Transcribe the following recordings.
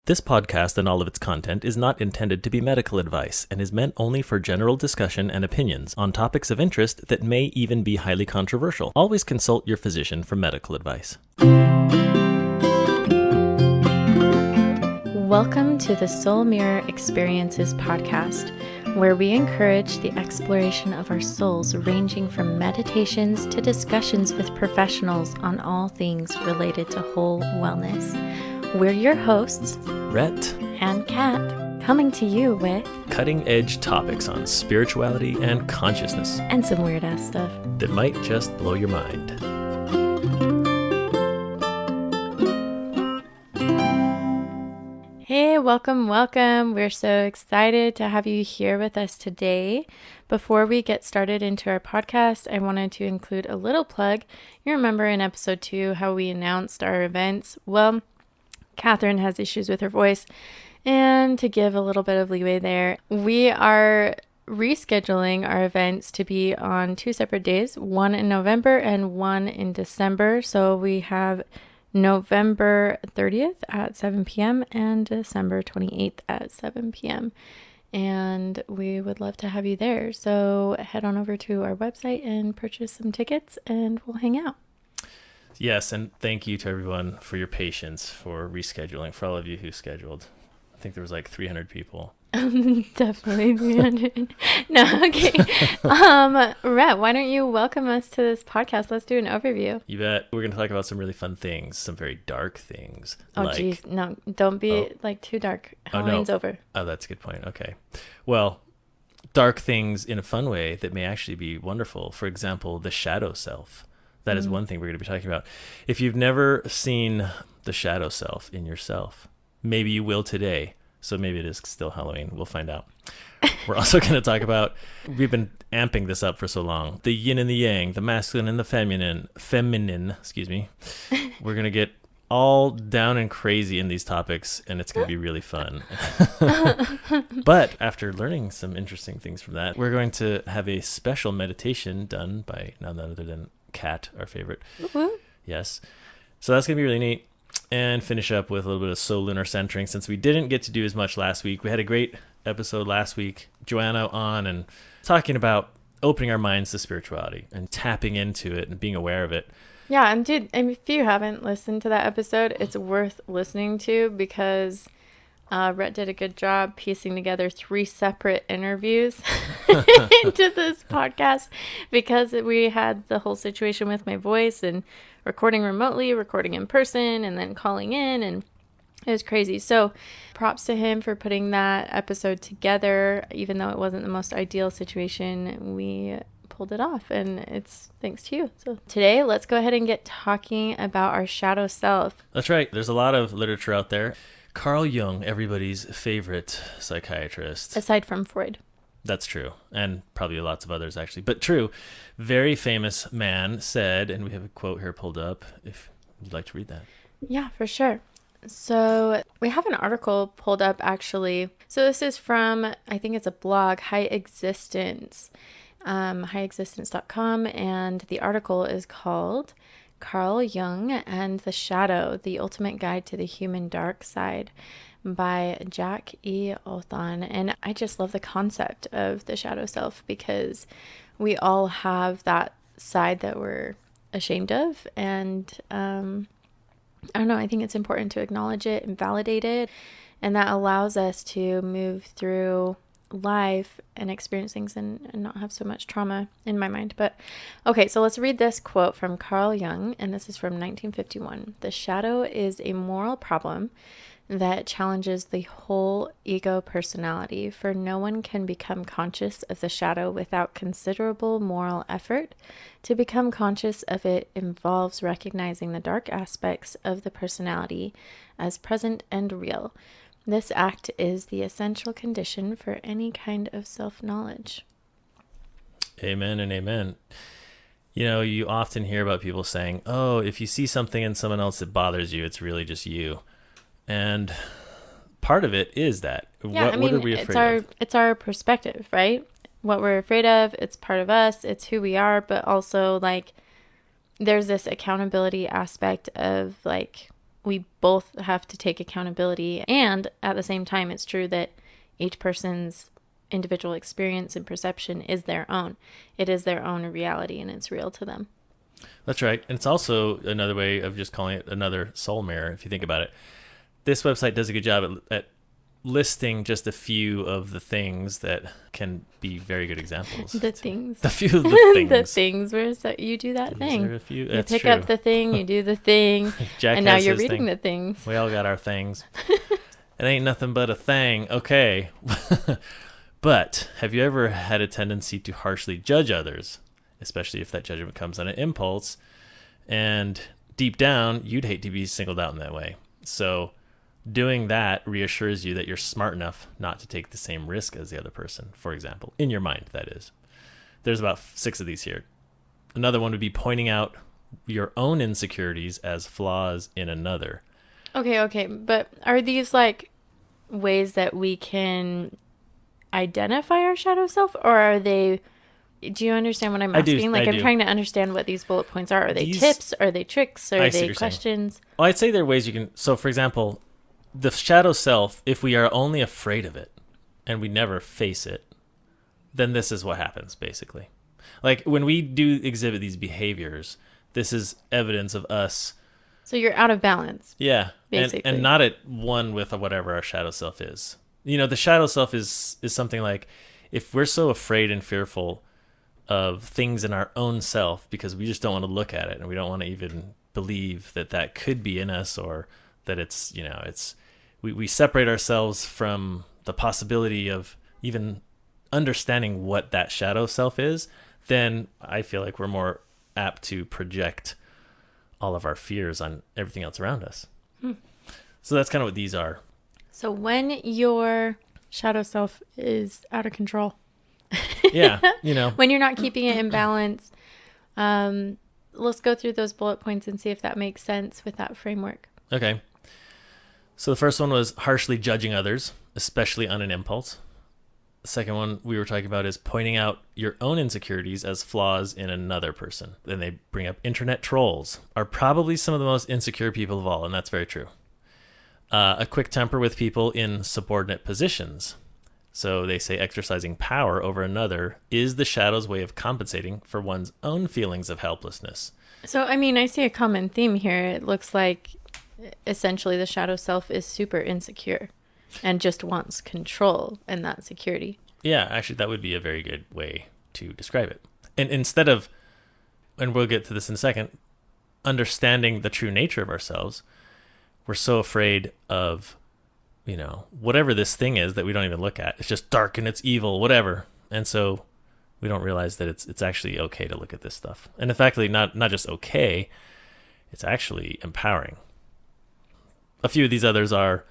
This podcast and all of its content is not intended to be medical advice and is meant only for general discussion and opinions on topics of interest that may even be highly controversial. Always consult your physician for medical advice. Welcome to the SoulMirror Experiences podcast, where we encourage the exploration of our souls, ranging from meditations to discussions with professionals on all things related to whole wellness. We're your hosts, Rett and Kat, coming to you with cutting-edge topics on spirituality and consciousness and some weird-ass stuff that might just blow your mind. Hey, welcome. We're so excited to have you here with us today. Before we get started into our podcast, I wanted to include a little plug. You remember in episode 2 how we announced our events? Well, Catherine has issues with her voice, and to give a little bit of leeway there, we are rescheduling our events to be on 2 separate days, one in November and one in December. So we have November 30th at 7 p.m. and December 28th at 7 p.m. And we would love to have you there. So head on over to our website and purchase some tickets and we'll hang out. Yes, and thank you to everyone for your patience for rescheduling, for all of you who scheduled. I think there was like 300 people. Definitely 300. No, okay. Rhett, why don't you welcome us to this podcast? Let's do an overview. You bet. We're going to talk about some really fun things, some very dark things. Oh, geez. No, don't be too dark. Halloween's over. Oh, that's a good point. Okay. Well, dark things in a fun way that may actually be wonderful. For example, the shadow self. That is one thing we're going to be talking about. If you've never seen the shadow self in yourself, maybe you will today. So maybe it is still Halloween. We'll find out. We're also going to talk about, we've been amping this up for so long, the yin and the yang, the masculine and the feminine, We're going to get all down and crazy in these topics, and it's going to be really fun. But after learning some interesting things from that, we're going to have a special meditation done by none other than Kat, our favorite. Mm-hmm. Yes. So that's going to be really neat. And finish up with a little bit of Solunar centering. Since we didn't get to do as much last week, we had a great episode last week, Joanna on, and talking about opening our minds to spirituality and tapping into it and being aware of it. Yeah, and dude, if you haven't listened to that episode, it's worth listening to because Rhett did a good job piecing together 3 separate interviews into this podcast because we had the whole situation with my voice and recording remotely, recording in person, and then calling in, and it was crazy. So props to him for putting that episode together. Even though it wasn't the most ideal situation, we pulled it off, and it's thanks to you. So today, let's go ahead and get talking about our shadow self. That's right. There's a lot of literature out there. Carl Jung, everybody's favorite psychiatrist. Aside from Freud. That's true. And probably lots of others, actually. But true. Very famous man said, and we have a quote here pulled up, if you'd like to read that. Yeah, for sure. So we have an article pulled up, actually. So this is from, I think it's a blog, High Existence, highexistence.com. And the article is called Carl Jung and the Shadow, The Ultimate Guide to the Human Dark Side by Jack E. Othon. And I just love the concept of the shadow self because we all have that side that we're ashamed of. And I don't know, I think it's important to acknowledge it and validate it. And that allows us to move through life and experience things and not have so much trauma in my mind. But okay, so let's read this quote from Carl Jung, and this is from 1951. The shadow is a moral problem that challenges the whole ego personality, for no one can become conscious of the shadow without considerable moral effort. To become conscious of it involves recognizing the dark aspects of the personality as present and real. This act is the essential condition for any kind of self-knowledge. Amen and amen. You know, you often hear about people saying, oh, if you see something in someone else that bothers you, it's really just you. And part of it is that. Yeah, what are we afraid of? It's our perspective, right? What we're afraid of, it's part of us, it's who we are, but also like there's this accountability aspect of like we both have to take accountability. And at the same time, it's true that each person's individual experience and perception is their own. It is their own reality, and it's real to them. That's right. And it's also another way of just calling it another soul mirror, if you think about it. This website does a good job at listing just a few of the things that can be very good examples. The things. The few of the things. The things where you do that thing. There are a few. You That's pick true. up the thing, you do the thing, Jack and now has you're his reading thing. the things. We all got our things. It ain't nothing but a thing. Okay. But have you ever had a tendency to harshly judge others, especially if that judgment comes on an impulse? And deep down, you'd hate to be singled out in that way. So doing that reassures you that you're smart enough not to take the same risk as the other person, for example, in your mind, that is. There's about 6 of these here. Another one would be pointing out your own insecurities as flaws in another. Okay. But are these like ways that we can identify our shadow self, or are they, do you understand what I'm asking? I I'm do. trying to understand what these bullet points are. Are they These- tips? Are they tricks? I Are see what they you're saying. questions? Well, I'd say there are ways you can. So, for example, the shadow self, if we are only afraid of it and we never face it, then this is what happens, basically. Like when we do exhibit these behaviors, this is evidence of us. So you're out of balance. Yeah. Basically. And not at one with whatever our shadow self is. You know, the shadow self is something like if we're so afraid and fearful of things in our own self because we just don't want to look at it and we don't want to even believe that that could be in us, or that it's, you know, it's, we separate ourselves from the possibility of even understanding what that shadow self is, then I feel like we're more apt to project all of our fears on everything else around us. So that's kind of what these are. So when your shadow self is out of control, Yeah, you know. when you're not keeping it in balance, let's go through those bullet points and see if that makes sense with that framework. Okay. So the first one was harshly judging others, especially on an impulse. The second one we were talking about is pointing out your own insecurities as flaws in another person. Then they bring up internet trolls are probably some of the most insecure people of all, and that's very true. A quick temper with people in subordinate positions. So they say exercising power over another is the shadow's way of compensating for one's own feelings of helplessness. So, I mean, I see a common theme here. It looks like essentially the shadow self is super insecure and just wants control and that security. Yeah, actually, that would be a very good way to describe it. And instead of, and we'll get to this in a second, understanding the true nature of ourselves, we're so afraid of, you know, whatever this thing is that we don't even look at. It's just dark and it's evil, whatever. And so we don't realize that it's actually okay to look at this stuff. And in fact, not just okay, it's actually empowering. A few of these others are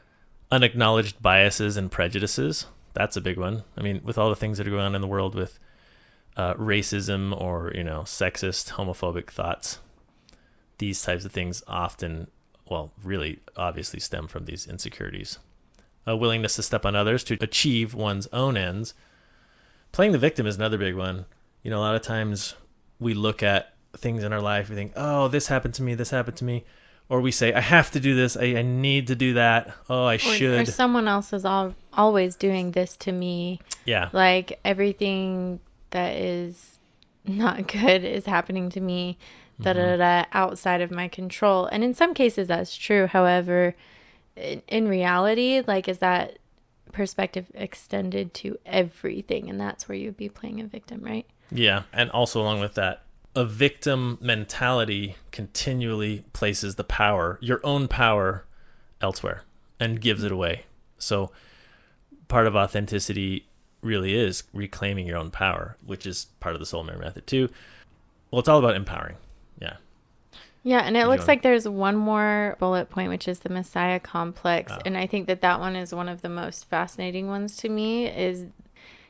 unacknowledged biases and prejudices. That's a big one. I mean, with all the things that are going on in the world with racism or, you know, sexist, homophobic thoughts, these types of things often, well, really obviously stem from these insecurities. A willingness to step on others to achieve one's own ends. Playing the victim is another big one. You know, a lot of times we look at things in our life, we think, oh, this happened to me. Or we say, I have to do this. I need to do that. Oh, I should. Or someone else is always doing this to me. Yeah. Like everything that is not good is happening to me, outside of my control. And in some cases that's true. However, in reality, like, is that perspective extended to everything? And that's where you'd be playing a victim, right? Yeah. And also along with that, a victim mentality continually places the power, your own power, elsewhere and gives it away. So part of authenticity really is reclaiming your own power, which is part of the SoulMirror method too. Well, it's all about empowering. Yeah. Yeah, and it looks like there's one more bullet point, which is the Messiah complex. Oh. And I think that one is one of the most fascinating ones to me, is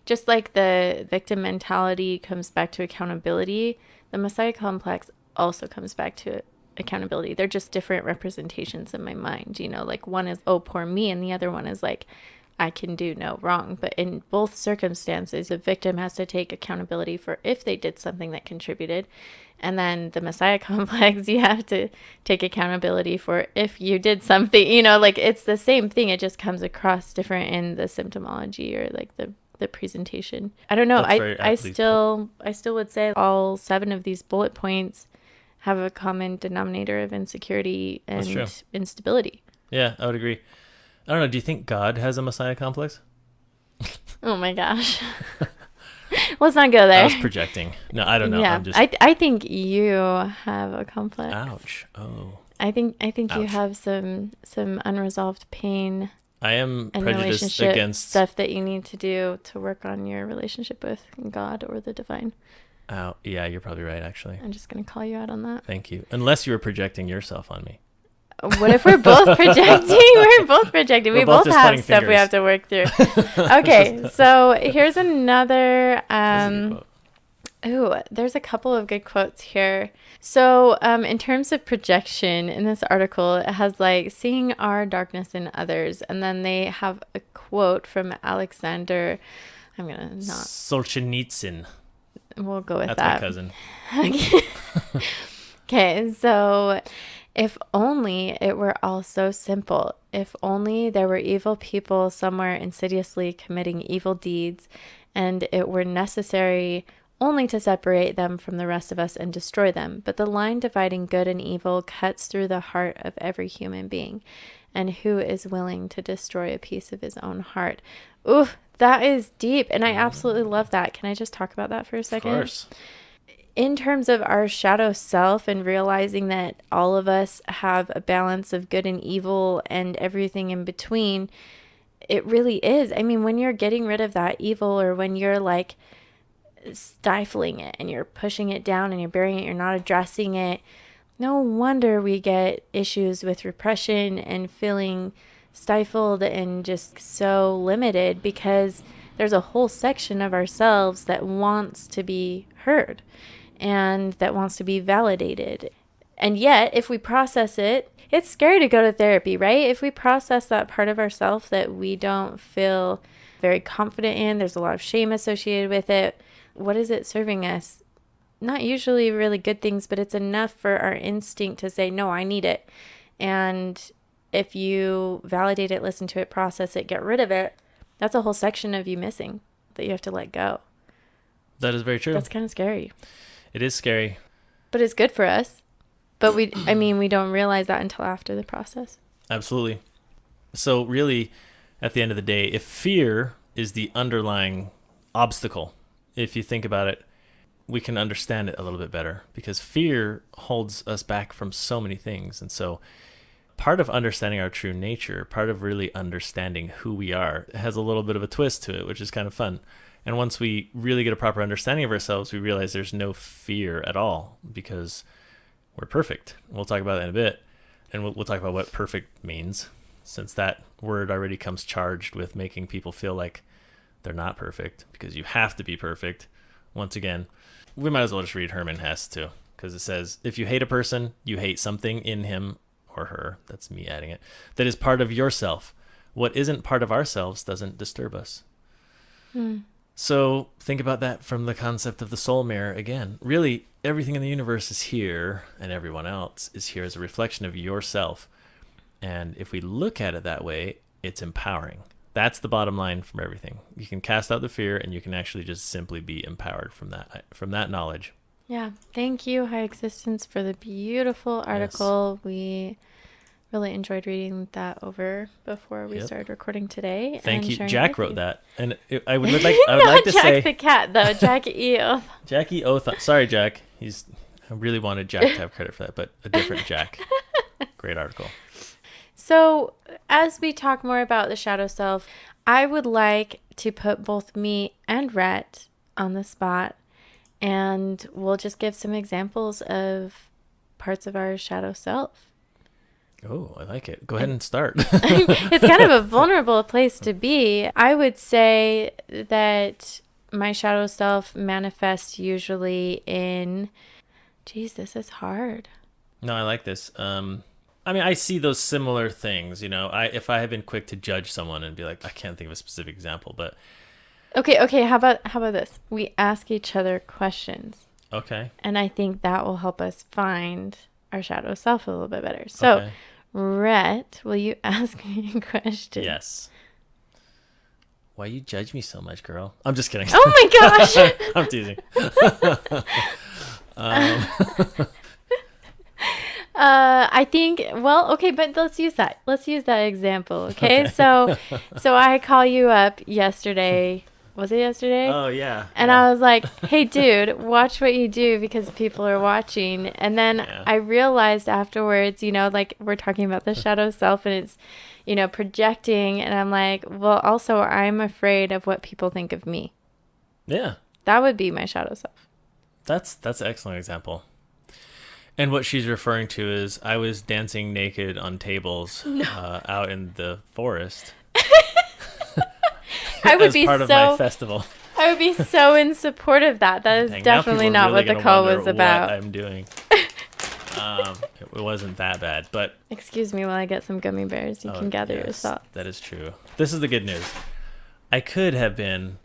just like the victim mentality comes back to accountability. The Messiah complex also comes back to accountability. They're just different representations in my mind. You know, like one is, oh, poor me. And the other one is like, I can do no wrong. But in both circumstances, the victim has to take accountability for if they did something that contributed. And then the Messiah complex, you have to take accountability for if you did something, you know, like it's the same thing. It just comes across different in the symptomology or like the presentation. I don't know. I still would say all 7 of these bullet points have a common denominator of insecurity and instability. Yeah, I would agree. I don't know. Do you think God has a Messiah complex? Oh my gosh. Let's not go there. I was projecting. No, I don't know. Yeah, I think you have a complex. Ouch. Oh. I think Ouch. you have some unresolved pain. I am and prejudiced against stuff that you need to do to work on your relationship with God or the divine. Oh, yeah, you're probably right, actually. I'm just going to call you out on that. Thank you. Unless you were projecting yourself on me. What if we're both projecting? We're both projecting. We both have stuff we have to work through. Okay, so here's another. There's a couple of good quotes here. So in terms of projection, in this article, it has like seeing our darkness in others. And then they have a quote from Alexander. I'm going to not. Solzhenitsyn. We'll go with that. That's my cousin. Okay, so if only it were all so simple. If only there were evil people somewhere insidiously committing evil deeds, and it were necessary only to separate them from the rest of us and destroy them. But the line dividing good and evil cuts through the heart of every human being. And who is willing to destroy a piece of his own heart? Ooh, that is deep. And I absolutely love that. Can I just talk about that for a second? Of course. In terms of our shadow self and realizing that all of us have a balance of good and evil and everything in between, it really is. I mean, when you're getting rid of that evil, or when you're like stifling it and you're pushing it down and you're burying it, you're not addressing it, no wonder we get issues with repression and feeling stifled and just so limited, because there's a whole section of ourselves that wants to be heard and that wants to be validated. And yet, if we process it, it's scary to go to therapy, right? If we process that part of ourselves that we don't feel very confident in, there's a lot of shame associated with it. What is it serving us? Not usually really good things, but it's enough for our instinct to say, no, I need it. And if you validate it, listen to it, process it, get rid of it, that's a whole section of you missing that you have to let go. That is very true. That's kind of scary. It is scary. But it's good for us. But we don't realize that until after the process. Absolutely. So really, at the end of the day, if fear is the underlying obstacle, if you think about it, we can understand it a little bit better, because fear holds us back from so many things. And so part of understanding our true nature, part of really understanding who we are, has a little bit of a twist to it, which is kind of fun. And once we really get a proper understanding of ourselves, we realize there's no fear at all, because we're perfect. We'll talk about that in a bit. And we'll talk about what perfect means, since that word already comes charged with making people feel like they're not perfect, because you have to be perfect. Once again, we might as well just read Herman Hesse too, because it says, if you hate a person, you hate something in him or her, that's me adding it, that is part of yourself. What isn't part of ourselves doesn't disturb us. So think about that from the concept of the soul mirror again. Really, everything in the universe is here, and everyone else is here as a reflection of yourself. And if we look at it that way, it's empowering. That's the bottom line from everything. You can cast out the fear, and you can actually just simply be empowered from that knowledge. Yeah. Thank you, High Existence, for the beautiful article. Yes. We really enjoyed reading that over before we started recording today. Thank you. Jack wrote that. And I would like to Jack say... Jack the cat, though. Jack E. Othon. Jackie Othon. Sorry, Jack. I really wanted Jack to have credit for that, but a different Jack. Great article. So as we talk more about the shadow self, I would like to put both me and Rhett on the spot, and we'll just give some examples of parts of our shadow self. Oh, I like it. Go ahead and start. It's kind of a vulnerable place to be. I would say that my shadow self manifests usually in... Geez, this is hard. No, I like this. I see those similar things, if I had been quick to judge someone and be like, I can't think of a specific example, but... Okay. How about this? We ask each other questions. Okay. And I think that will help us find our shadow self a little bit better. So, Okay. Rhett, will you ask me a question? Yes. Why you judge me so much, girl? I'm just kidding. Oh my gosh. I'm teasing. I think, well, okay, but let's use that. Let's use that example, okay? So I call you up yesterday. Was it yesterday? Oh, yeah. And yeah. I was like, hey, dude, watch what you do because people are watching. And then Yeah. I realized afterwards, like we're talking about the shadow self and it's, projecting. And I'm like, well, also, I'm afraid of what people think of me. Yeah. That would be my shadow self. That's an excellent example. And what she's referring to is I was dancing naked on tables out in the forest. I would as be part of my festival. I would be so in support of that. That is definitely not what the call was about. What I'm doing. It wasn't that bad, but excuse me while I get some gummy bears. You can gather your thoughts. That is true. This is the good news. I could have been,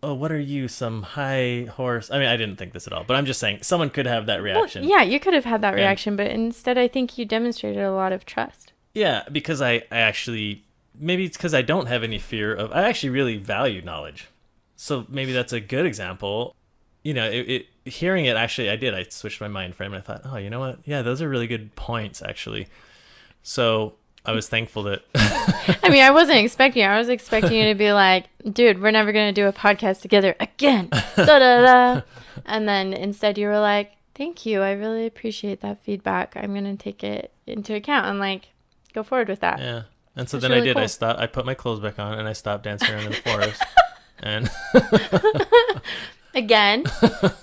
oh, what are you, some high horse? I mean, I didn't think this at all, but I'm just saying someone could have that reaction. Well, yeah, you could have had that reaction, but instead I think you demonstrated a lot of trust. Yeah, because I actually, maybe it's because I don't have any fear of, I actually really value knowledge. So maybe that's a good example. Hearing it, actually, I switched my mind frame and I thought, oh, you know what? Yeah, those are really good points, actually. So I was thankful that... I mean, I wasn't expecting it. I was expecting you to be like, dude, we're never going to do a podcast together again. Da-da-da. And then instead you were like, thank you. I really appreciate that feedback. I'm going to take it into account and go forward with that. Yeah. And so That's then really I did. cool. I put my clothes back on and I stopped dancing around in the forest. And again,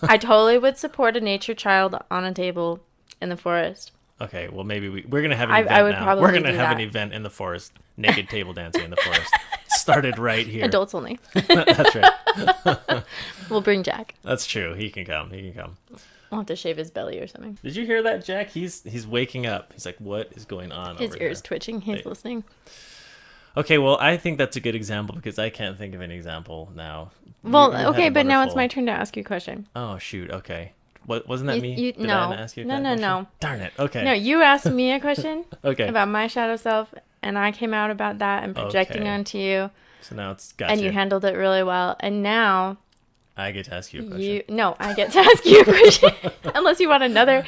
I totally would support a nature child on a table in the forest. Okay, well maybe we're gonna have an event I would now. probably We're gonna do have that. an event in the forest, naked table dancing in the forest. Started right here. Adults only. That's right. We'll bring Jack. That's true. He can come. I'll have to shave his belly or something. Did you hear that, Jack? He's waking up. He's like, what is going on? His over ears here? twitching. He's listening. Okay, well, I think that's a good example because I can't think of an example now. Well, You had okay, a but now it's wonderful- my turn to ask you a question. Oh shoot. Okay. Wasn't that me? Did no. I not ask you that No. question? Darn it. Okay. No, you asked me a question Okay. about my shadow self, and I came out about that and projecting Okay. onto you, So now it's gotcha. and you handled it really well. And now I get to ask you a question. I get to ask you a question, unless you want another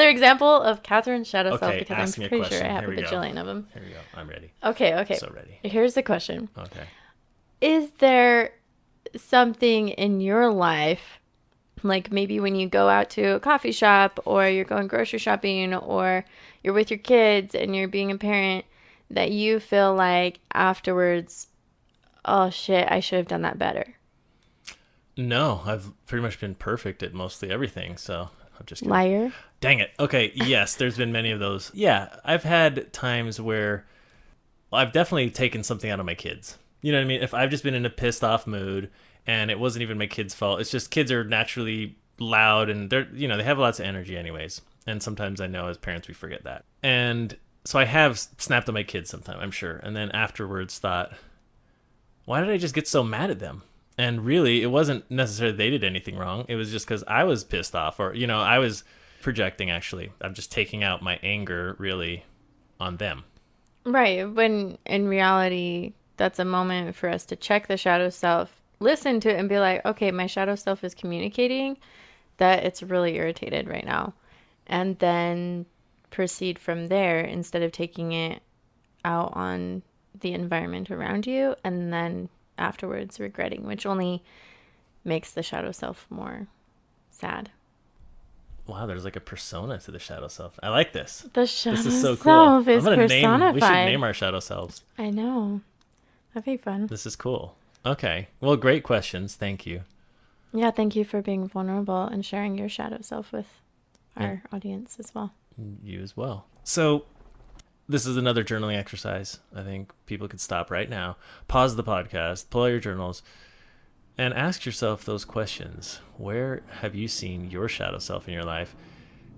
example of Catherine's shadow self, Okay, because ask me I'm a pretty sure question. I have Here a we go. bajillion of them. Here we go. I'm ready. Okay. So ready. Here's the question. Okay. Is there something in your life, like maybe when you go out to a coffee shop or you're going grocery shopping or you're with your kids and you're being a parent, that you feel like afterwards, oh shit, I should have done that better? No, I've pretty much been perfect at mostly everything, so I'm just kidding. Liar. Dang it. Okay, yes, there's been many of those. Yeah, I've had times where I've definitely taken something out of my kids. You know what I mean? If I've just been in a pissed off mood and it wasn't even my kids' fault, it's just kids are naturally loud and they have lots of energy anyways. And sometimes I know as parents we forget that. And so I have snapped at my kids sometime, I'm sure. And then afterwards thought, why did I just get so mad at them? And really, it wasn't necessarily they did anything wrong. It was just because I was pissed off or, I was projecting actually. I'm just taking out my anger really on them. Right. When in reality, that's a moment for us to check the shadow self, listen to it and be like, okay, my shadow self is communicating that it's really irritated right now. And then proceed from there instead of taking it out on the environment around you and then afterwards regretting, which only makes the shadow self more sad. Wow, there's like a persona to the shadow self. I like this. The shadow This is so cool. self is I'm gonna personified. we should name our shadow selves. I know. That'd be fun. This is cool. Okay. Well, great questions. Thank you. Yeah, thank you for being vulnerable and sharing your shadow self with our audience as well. You as well. So this is another journaling exercise. I think people could stop right now, pause the podcast, pull out your journals, and ask yourself those questions. Where have you seen your shadow self in your life?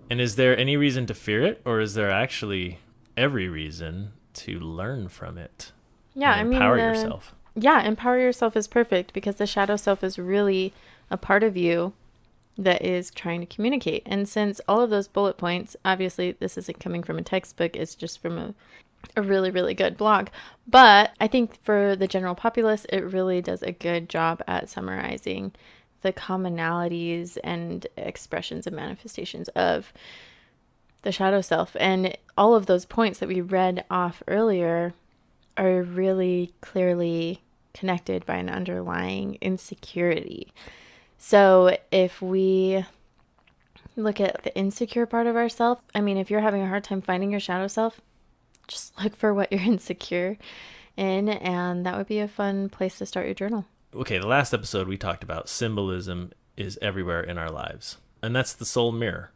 And is there any reason to fear it, or is there actually every reason to learn from it? Yeah, and empower yourself. Yeah, empower yourself is perfect because the shadow self is really a part of you that is trying to communicate. And since all of those bullet points, obviously this isn't coming from a textbook, it's just from a really, really good blog. But I think for the general populace, it really does a good job at summarizing the commonalities and expressions and manifestations of the shadow self. And all of those points that we read off earlier are really clearly connected by an underlying insecurity. So if we look at the insecure part of ourself, I mean, if you're having a hard time finding your shadow self, just look for what you're insecure in, and that would be a fun place to start your journal. Okay, the last episode we talked about symbolism is everywhere in our lives, and that's the soul mirror.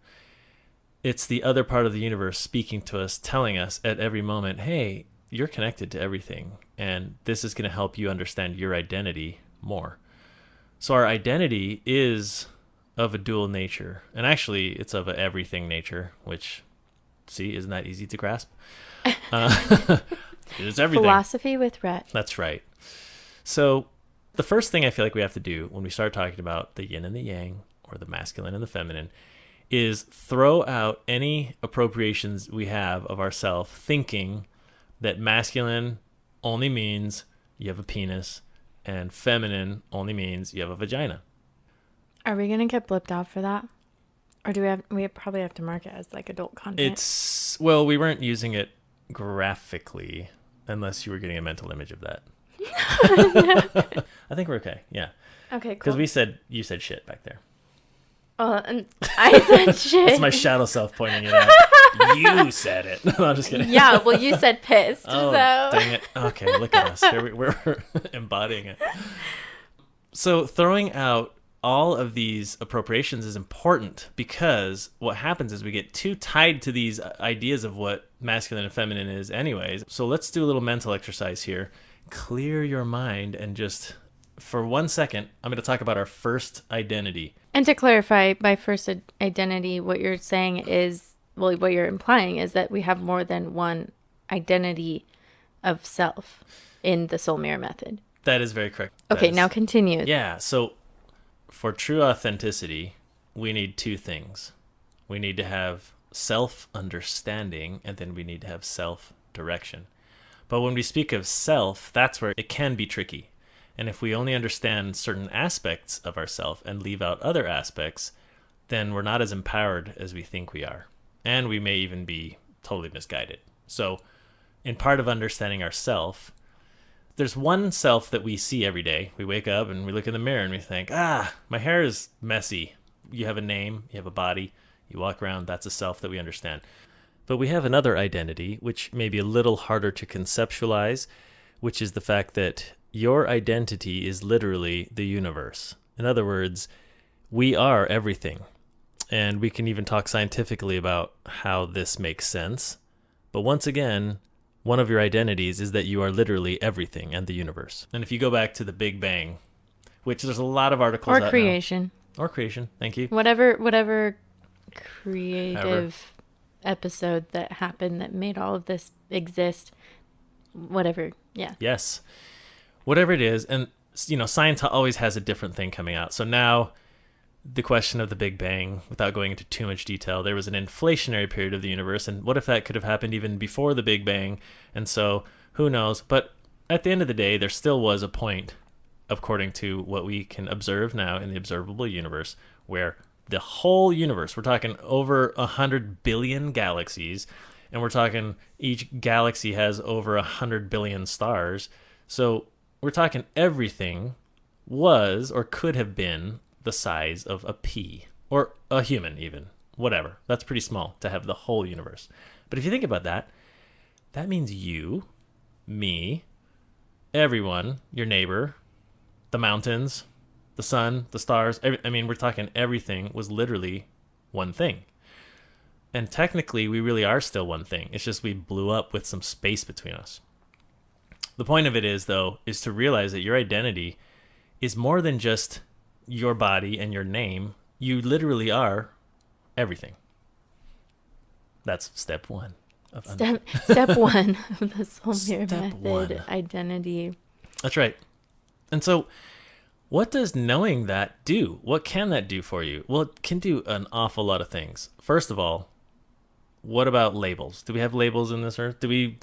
It's the other part of the universe speaking to us, telling us at every moment, hey, you're connected to everything, and this is going to help you understand your identity more. So our identity is of a dual nature, and actually it's of a everything nature, which, see, isn't that easy to grasp? It's everything. Philosophy with Rett. That's right. So the first thing I feel like we have to do when we start talking about the yin and the yang, or the masculine and the feminine, is throw out any appropriations we have of ourself, thinking that masculine only means you have a penis and feminine only means you have a vagina. Are we going to get blipped out for that? Or do we probably have to mark it as like adult content? Well, we weren't using it graphically unless you were getting a mental image of that. I think we're okay. Yeah. Okay, cool. Because you said shit back there. And I said shit. It's my shadow self pointing it out. You said it. No, I'm just kidding. Yeah, well, you said pissed. Oh, so. Dang it. Okay, look at us. Here we're embodying it. So throwing out all of these appropriations is important, because what happens is we get too tied to these ideas of what masculine and feminine is anyways. So let's do a little mental exercise here. Clear your mind and just, for 1 second, I'm going to talk about our first identity. And to clarify, by first identity, what you're saying is, well, what you're implying is that we have more than one identity of self in the Soul Mirror method. That is very correct. Okay, now continue. Yeah, so for true authenticity, we need two things. We need to have self-understanding, and then we need to have self-direction. But when we speak of self, that's where it can be tricky. And if we only understand certain aspects of ourself and leave out other aspects, then we're not as empowered as we think we are. And we may even be totally misguided. So in part of understanding ourself, there's one self that we see every day. We wake up and we look in the mirror and we think, my hair is messy. You have a name, you have a body, you walk around, that's a self that we understand. But we have another identity, which may be a little harder to conceptualize, which is the fact that your identity is literally the universe. In other words, we are everything. And we can even talk scientifically about how this makes sense. But once again, one of your identities is that you are literally everything and the universe. And if you go back to the Big Bang, which there's a lot of articles or creation. Or creation, thank you. Whatever creative episode that happened that made all of this exist. Whatever, yeah. Yes. Whatever it is, and science always has a different thing coming out. So now the question of the Big Bang, without going into too much detail, there was an inflationary period of the universe, and what if that could have happened even before the Big Bang? And so who knows? But at the end of the day, there still was a point, according to what we can observe now in the observable universe, where the whole universe, we're talking over 100 billion galaxies, and we're talking each galaxy has over 100 billion stars. So we're talking everything was or could have been the size of a pea, or a human even, whatever. That's pretty small to have the whole universe. But if you think about that, that means you, me, everyone, your neighbor, the mountains, the sun, the stars. We're talking everything was literally one thing. And technically, we really are still one thing. It's just we blew up with some space between us. The point of it is, though, is to realize that your identity is more than just your body and your name. You literally are everything. That's step one. Step one of the Soul Mirror method, identity. That's right. And so What does knowing that do? What can that do for you? Well, it can do an awful lot of things. First of all, what about labels? Do we have labels in this earth? Do we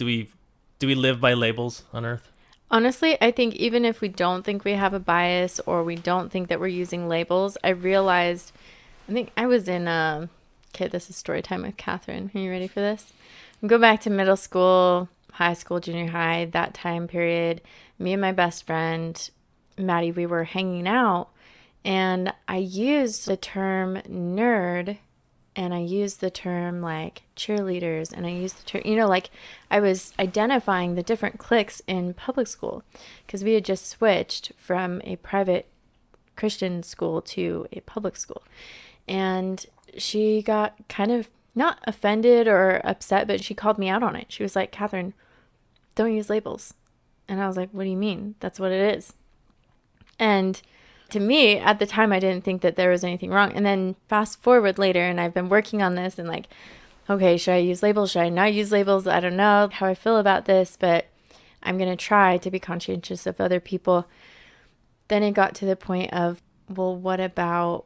live by labels on earth? Honestly, I think even if we don't think we have a bias or we don't think that we're using labels, I realized, I think I was in, okay, this is story time with Catherine. Are you ready for this? Go back to middle school, high school, junior high, that time period. Me and my best friend, Maddie, we were hanging out, and I used the term nerd, and I used the term like cheerleaders, and I used the term, like I was identifying the different cliques in public school because we had just switched from a private Christian school to a public school. And she got kind of not offended or upset, but she called me out on it. She was like, Catherine, don't use labels. And I was like, what do you mean? That's what it is. And to me, at the time, I didn't think that there was anything wrong. And then fast forward later, and I've been working on this and like, okay, should I use labels? Should I not use labels? I don't know how I feel about this, but I'm going to try to be conscientious of other people. Then it got to the point of, well, what about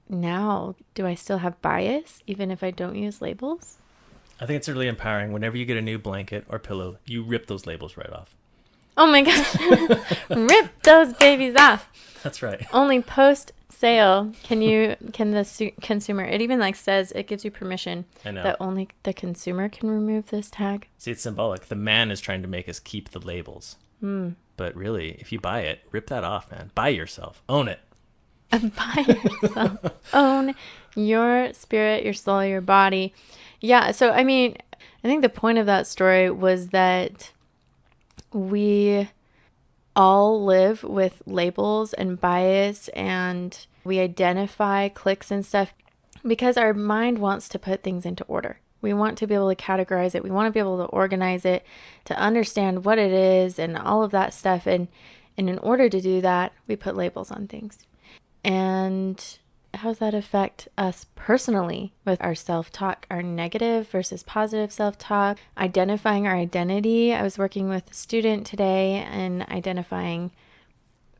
now? Do I still have bias even if I don't use labels? I think it's really empowering. Whenever you get a new blanket or pillow, you rip those labels right off. Oh my gosh. Rip those babies off. That's right. Only post sale can the consumer, it even like says it gives you permission that only the consumer can remove this tag. See, it's symbolic. The man is trying to make us keep the labels. But really, if you buy it, rip that off, man. Buy yourself. Own it. Buy yourself. Own your spirit, your soul, your body. Yeah. So, I mean, I think the point of that story was that we all live with labels and bias, and we identify cliques and stuff because our mind wants to put things into order. We want to be able to categorize it. We want to be able to organize it, to understand what it is and all of that stuff. And in order to do that, we put labels on things. And how does that affect us personally with our self-talk, our negative versus positive self-talk, identifying our identity? I was working with a student today and identifying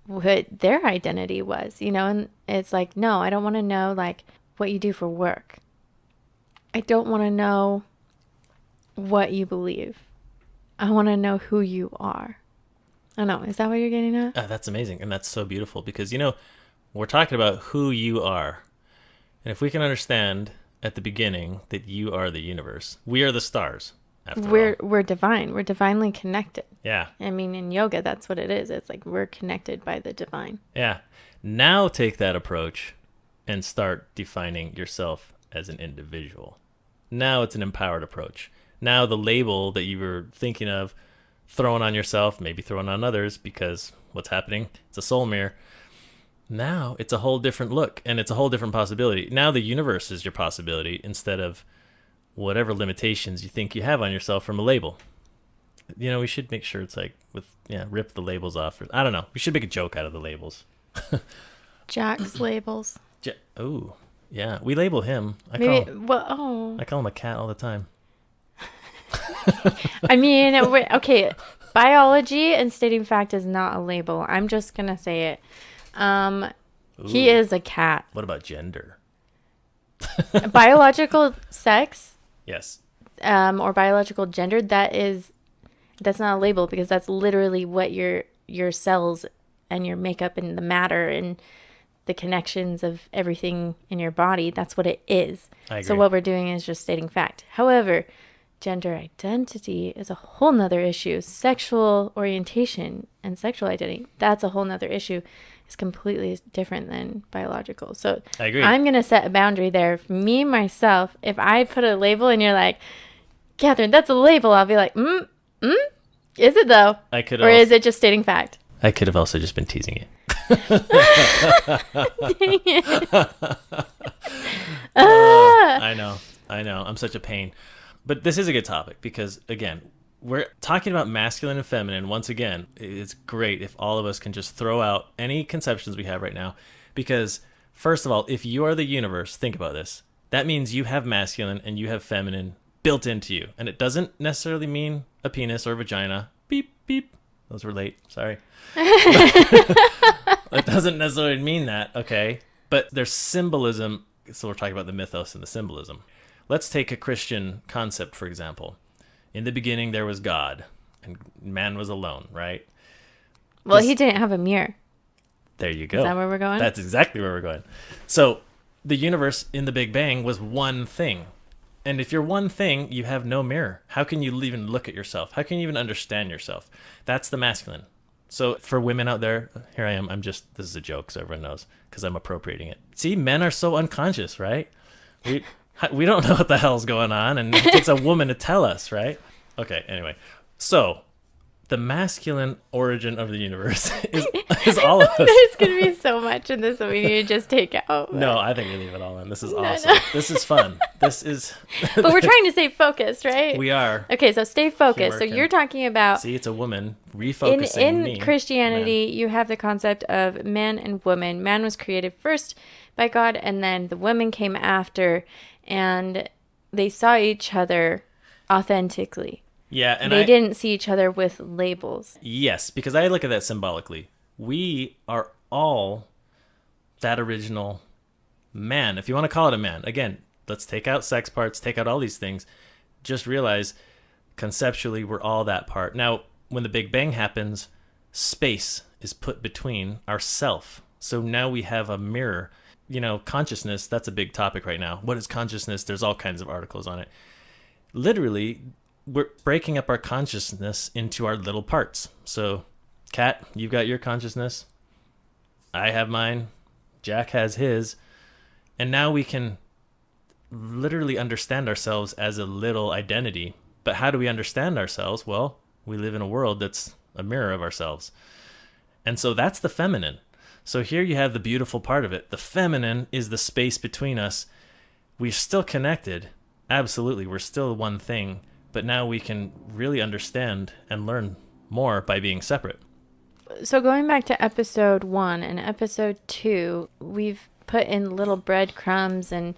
what their identity was, and it's like, no, I don't want to know like what you do for work. I don't want to know what you believe. I want to know who you are. I don't know. Is that what you're getting at? That's amazing. And that's so beautiful because, we're talking about who you are. And if we can understand at the beginning that you are the universe, we are the stars, after all. We're divine. We're divinely connected. Yeah. I mean, in yoga, that's what it is. It's like we're connected by the divine. Yeah. Now take that approach and start defining yourself as an individual. Now it's an empowered approach. Now the label that you were thinking of throwing on yourself, maybe throwing on others because what's happening? It's a soul mirror. Now it's a whole different look and it's a whole different possibility. Now the universe is your possibility instead of whatever limitations you think you have on yourself from a label. We should make sure it's like rip the labels off. I don't know. We should make a joke out of the labels. Jack's labels. Oh, yeah. We label him. I call him a cat all the time. I mean, okay. Biology and stating fact is not a label. I'm just going to say it. He is a cat. What about gender? Biological sex? Yes. Or biological gender, that's not a label because that's literally what your cells and your makeup and the matter and the connections of everything in your body, that's what it is. I agree. So what we're doing is just stating fact. However, gender identity is a whole nother issue. Sexual orientation and sexual identity, that's a whole nother issue. It's completely different than biological. So I agree. I'm going to set a boundary there. For me, myself, if I put a label and you're like, Catherine, that's a label, I'll be like, is it though? Is it just stating fact? I could have also just been teasing you. Dang it. I know. I'm such a pain. But this is a good topic because, again, we're talking about masculine and feminine. Once again, it's great if all of us can just throw out any conceptions we have right now. Because, first of all, if you are the universe, think about this. That means you have masculine and you have feminine built into you. And it doesn't necessarily mean a penis or a vagina. Beep, beep. Those were late. Sorry. It doesn't necessarily mean that, okay? But there's symbolism. So we're talking about the mythos and the symbolism. Let's take a Christian concept, for example. In the beginning, there was God, and man was alone, right? Well, he didn't have a mirror. There you go. Is that where we're going? That's exactly where we're going. So the universe in the Big Bang was one thing. And if you're one thing, you have no mirror. How can you even look at yourself? How can you even understand yourself? That's the masculine. So for women out there, here I am. This is a joke, so everyone knows, because I'm appropriating it. See, men are so unconscious, right? We don't know what the hell's going on, and it takes a woman to tell us, right? Okay, anyway. So the masculine origin of the universe is all of us. There's going to be so much in this that we need to just take out. No, I think we leave it all in. This is awesome. No. This is fun. This is... But we're trying to stay focused, right? We are. Okay, so stay focused. So you're talking about... See, it's a woman refocusing in me. Christianity, you have the concept of man and woman. Man was created first by God, and then the woman came after, and they saw each other authentically. Yeah, and they didn't see each other with labels. Yes, because I look at that symbolically. We are all that original man, if you want to call it a man. Again, let's take out sex parts, take out all these things. Just realize conceptually we're all that part. Now, when the Big Bang happens, space is put between ourself. So now we have a mirror. You know, consciousness, that's a big topic right now. What is consciousness? There's all kinds of articles on it. Literally, we're breaking up our consciousness into our little parts. So, Kat, you've got your consciousness. I have mine. Jack has his. And now we can literally understand ourselves as a little identity. But how do we understand ourselves? Well, we live in a world that's a mirror of ourselves. And so that's the feminine. So here you have the beautiful part of it. The feminine is the space between us. We're still connected. Absolutely. We're still one thing. But now we can really understand and learn more by being separate. So going back to episode 1 and episode 2, we've put in little breadcrumbs and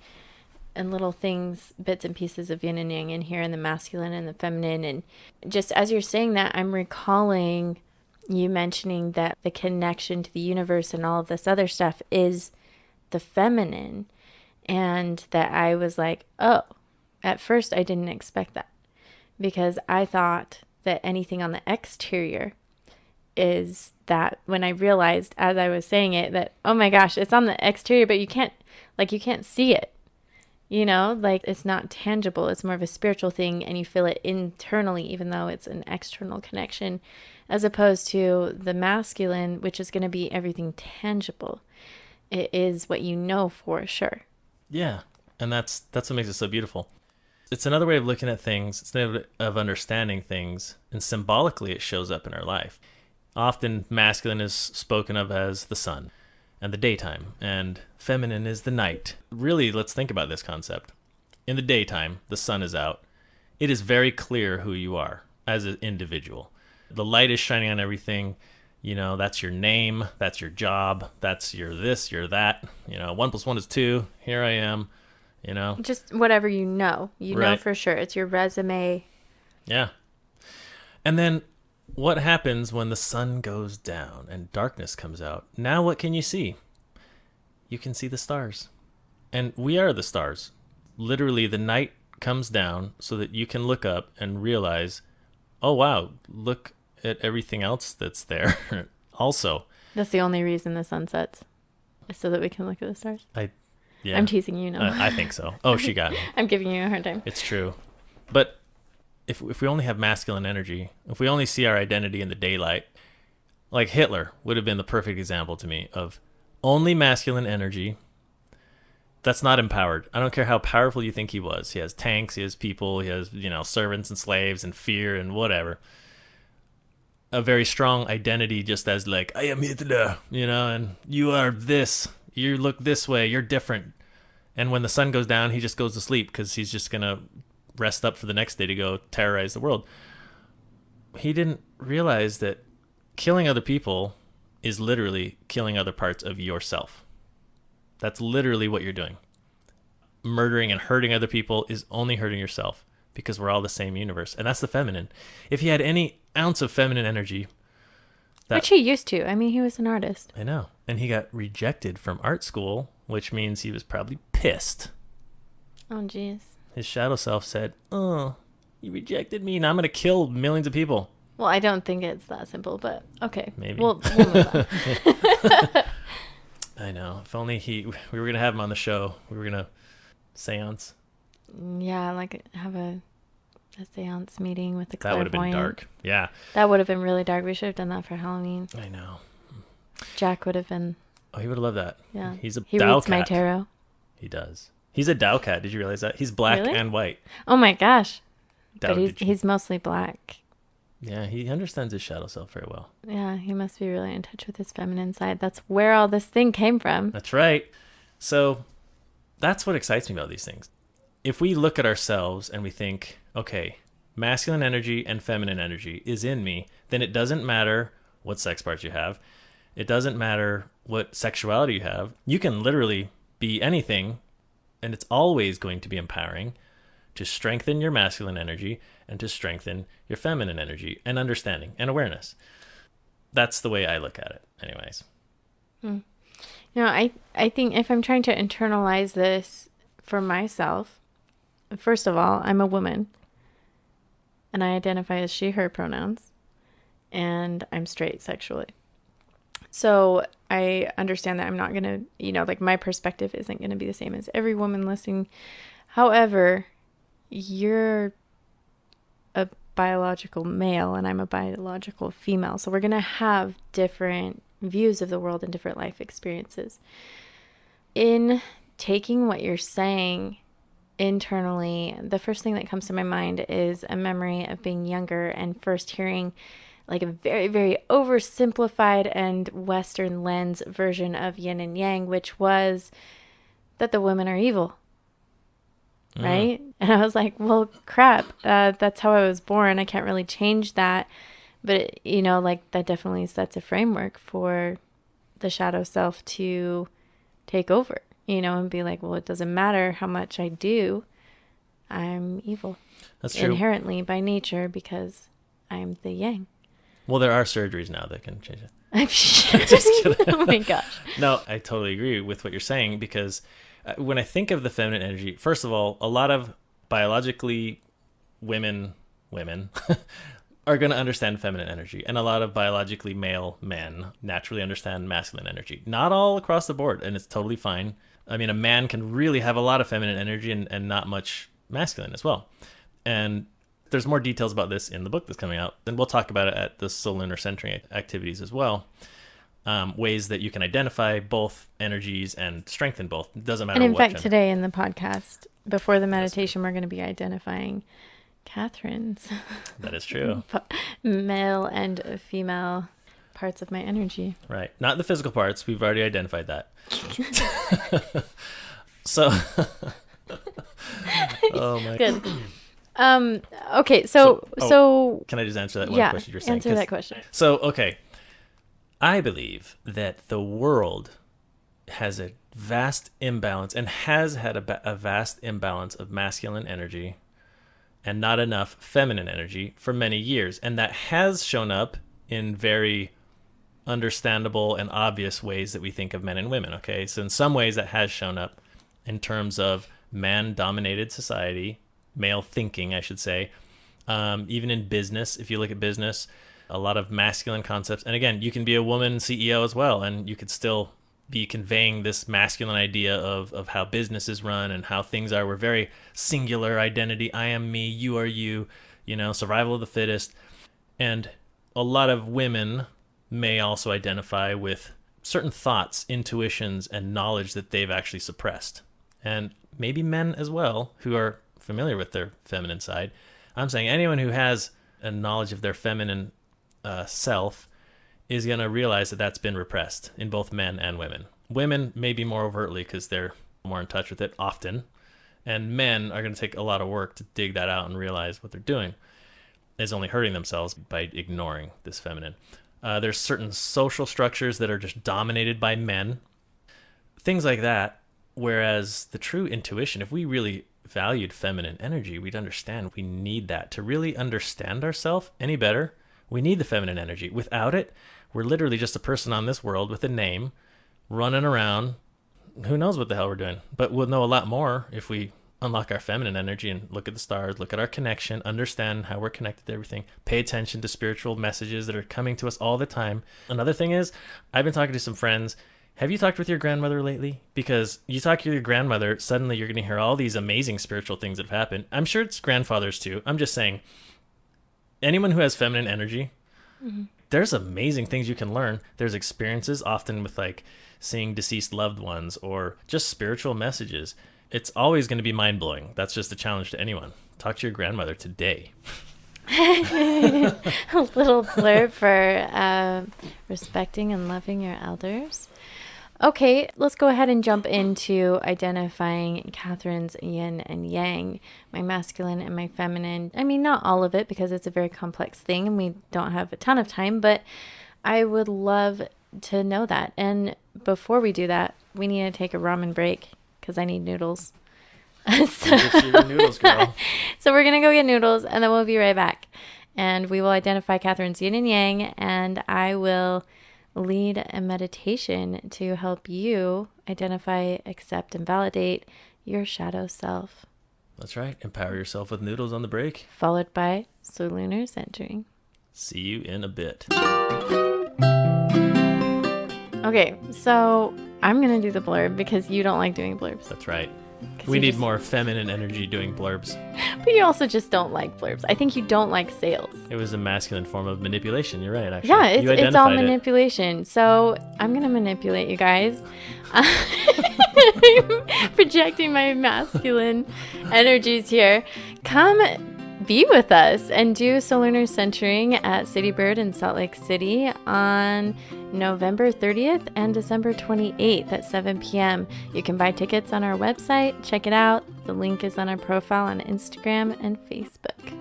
little things, bits and pieces of yin and yang in here, and the masculine and the feminine. And just as you're saying that, I'm recalling you mentioning that the connection to the universe and all of this other stuff is the feminine. And that I was like, oh, at first I didn't expect that. Because I thought that anything on the exterior is that, when I realized as I was saying it that, oh my gosh, it's on the exterior, but you can't see it, you know, like it's not tangible. It's more of a spiritual thing, and you feel it internally, even though it's an external connection, as opposed to the masculine, which is going to be everything tangible. It is what you know for sure. Yeah. And that's what makes it so beautiful. It's another way of looking at things. It's another way of understanding things. And symbolically, it shows up in our life. Often, masculine is spoken of as the sun and the daytime, and feminine is the night. Really, let's think about this concept. In the daytime, the sun is out. It is very clear who you are as an individual. The light is shining on everything. You know, that's your name. That's your job. That's your this, your that. You know, 1 + 1 is 2. Here I am. You know, just whatever you know Right. know for sure. It's your resume. Yeah. And then what happens when the sun goes down and darkness comes out? Now what can you see? You can see the stars. And we are the stars. Literally, the night comes down so that you can look up and realize, oh, wow, look at everything else that's there also. That's the only reason the sun sets, is so that we can look at the stars. Yeah. I'm teasing you now. I think so. Oh, she got me. I'm giving you a hard time. It's true. But if we only have masculine energy, if we only see our identity in the daylight, like Hitler would have been the perfect example to me of only masculine energy. That's not empowered. I don't care how powerful you think he was. He has tanks, he has people, he has, you know, servants and slaves and fear and whatever. A very strong identity, just as like, I am Hitler, you know, and you are this. You look this way, you're different. And when the sun goes down, he just goes to sleep because he's just going to rest up for the next day to go terrorize the world. He didn't realize that killing other people is literally killing other parts of yourself. That's literally what you're doing. Murdering and hurting other people is only hurting yourself, because we're all the same universe. And that's the feminine. If he had any ounce of feminine energy, Which he used to. I mean, he was an artist. I know. And he got rejected from art school, which means he was probably pissed. Oh, jeez. His shadow self said, "Oh, you rejected me. Now I'm going to kill millions of people." Well, I don't think it's that simple, but okay. Maybe. We'll move on. I know. If only we were going to have him on the show. We were going to seance. Yeah, like have a seance meeting with the That would have been clairvoyant. dark. Yeah. That would have been really dark. We should have done that for Halloween. I know. Jack would have been. Oh, he would have loved that. Yeah. He's a He Tao reads my cat. tarot. He does. He's a Tao cat. Did you realize that? He's black Really? and white. Oh my gosh. Tao, But he's mostly black. Yeah, he understands his shadow self very well. Yeah, he must be really in touch with his feminine side. That's where all this thing came from. That's right. So that's what excites me about these things. If we look at ourselves and we think, okay, masculine energy and feminine energy is in me, then it doesn't matter what sex parts you have. It doesn't matter what sexuality you have. You can literally be anything, and it's always going to be empowering to strengthen your masculine energy and to strengthen your feminine energy and understanding and awareness. That's the way I look at it anyways. You know, I think if I'm trying to internalize this for myself, first of all, I'm a woman and I identify as she, her pronouns, and I'm straight sexually. So I understand that I'm not going to, like my perspective isn't going to be the same as every woman listening. However, you're a biological male and I'm a biological female. So we're going to have different views of the world and different life experiences. In taking what you're saying internally, the first thing that comes to my mind is a memory of being younger and first hearing like a very, very oversimplified and Western lens version of yin and yang, which was that the women are evil. Right? And I was like, well, crap, that's how I was born. I can't really change that. But, like that definitely sets a framework for the shadow self to take over, and be like, well, it doesn't matter how much I do. I'm evil. That's true. Inherently by nature because I'm the yang. Well, there are surgeries now that can change it. I'm Just kidding. Oh my gosh. No, I totally agree with what you're saying because when I think of the feminine energy, first of all, a lot of biologically women are going to understand feminine energy, and a lot of biologically male men naturally understand masculine energy. Not all across the board, and it's totally fine. I mean, a man can really have a lot of feminine energy and not much masculine as well. And there's more details about this in the book that's coming out, and we'll talk about it at the Solunar Centering activities as well. Ways that you can identify both energies and strengthen both. It doesn't matter what. And in fact, gender. today in the podcast, before the meditation, we're going to be identifying Catherine's. That is true. Male and female parts of my energy. Right. Not the physical parts. We've already identified that. So. Oh my. Good. Okay. So. Can I just answer that one question you're saying? Answer that question. So, okay. I believe that the world has a vast imbalance and has had a vast imbalance of masculine energy and not enough feminine energy for many years. And that has shown up in very understandable and obvious ways that we think of men and women. Okay. So in some ways that has shown up in terms of man-dominated society, male thinking, I should say. Even in business, if you look at business, a lot of masculine concepts. And again, you can be a woman CEO as well, and you could still be conveying this masculine idea of how business is run and how things are. We're very singular identity. I am me, you are you, survival of the fittest. And a lot of women may also identify with certain thoughts, intuitions, and knowledge that they've actually suppressed. And maybe men as well who are familiar with their feminine side. I'm saying anyone who has a knowledge of their feminine self is going to realize that that's been repressed in both men and women. Women maybe more overtly because they're more in touch with it often, and men are going to take a lot of work to dig that out and realize what they're doing is only hurting themselves by ignoring this feminine. There's certain social structures that are just dominated by men, things like that, whereas the true intuition, if we really valued feminine energy, we'd understand we need that to really understand ourselves any better. We need the feminine energy. Without it, we're literally just a person on this world with a name, running around. Who knows what the hell we're doing? But we'll know a lot more if we unlock our feminine energy and look at the stars, look at our connection, understand how we're connected to everything, pay attention to spiritual messages that are coming to us all the time. Another thing is, I've been talking to some friends. Have you talked with your grandmother lately? Because you talk to your grandmother, suddenly you're going to hear all these amazing spiritual things that have happened. I'm sure it's grandfathers too. I'm just saying, anyone who has feminine energy, there's amazing things you can learn. There's experiences often with like seeing deceased loved ones or just spiritual messages. It's always going to be mind-blowing. That's just a challenge to anyone. Talk to your grandmother today. A little blurb for respecting and loving your elders. Okay, let's go ahead and jump into identifying Catherine's yin and yang, my masculine and my feminine. I mean, not all of it because it's a very complex thing and we don't have a ton of time, but I would love to know that. And before we do that, we need to take a ramen break because I need noodles. So, get you your noodles, girl. So we're going to go get noodles and then we'll be right back. And we will identify Catherine's yin and yang, and I will lead a meditation to help you identify, accept, and validate your shadow self. That's right. Empower yourself with noodles on the break. Followed by Solunar centering. See you in a bit. Okay, so I'm going to do the blurb because you don't like doing blurbs. That's right. We need more feminine energy doing blurbs. But you also just don't like blurbs. I think you don't like sales. It was a masculine form of manipulation. You're right, actually. Yeah, it's all manipulation. So I'm going to manipulate you guys. I'm projecting my masculine energies here. Come be with us and do Solunar Centering at City Bird in Salt Lake City on November 30th and December 28th at 7 p.m. You can buy tickets on our website. Check it out. The link is on our profile on Instagram and Facebook.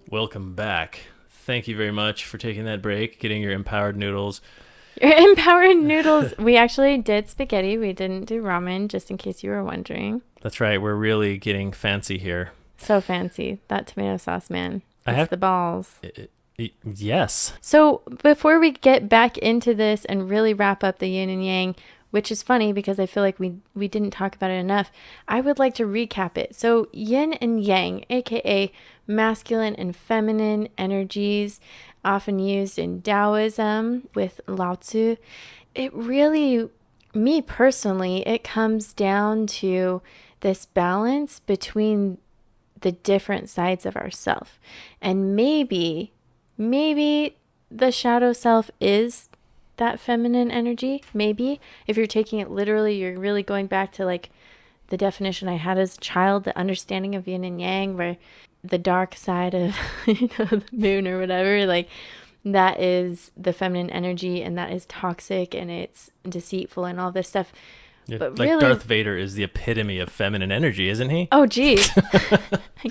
Welcome back. Thank you very much for taking that break, getting your empowered noodles. Your empowered noodles. We actually did spaghetti. We didn't do ramen, just in case you were wondering. That's right. We're really getting fancy here. So fancy. That tomato sauce, man. It's the balls. Yes. So before we get back into this and really wrap up the yin and yang, which is funny because I feel like we didn't talk about it enough, I would like to recap it. So yin and yang, aka masculine and feminine energies, often used in Taoism with Lao Tzu. It really, me personally, it comes down to this balance between the different sides of ourself. And maybe the shadow self is that feminine energy. Maybe if you're taking it literally, you're really going back to like the definition I had as a child, the understanding of yin and yang, where the dark side of the moon or whatever, like that is the feminine energy and that is toxic and it's deceitful and all this stuff. But like really, Darth Vader is the epitome of feminine energy, isn't he? Oh, geez.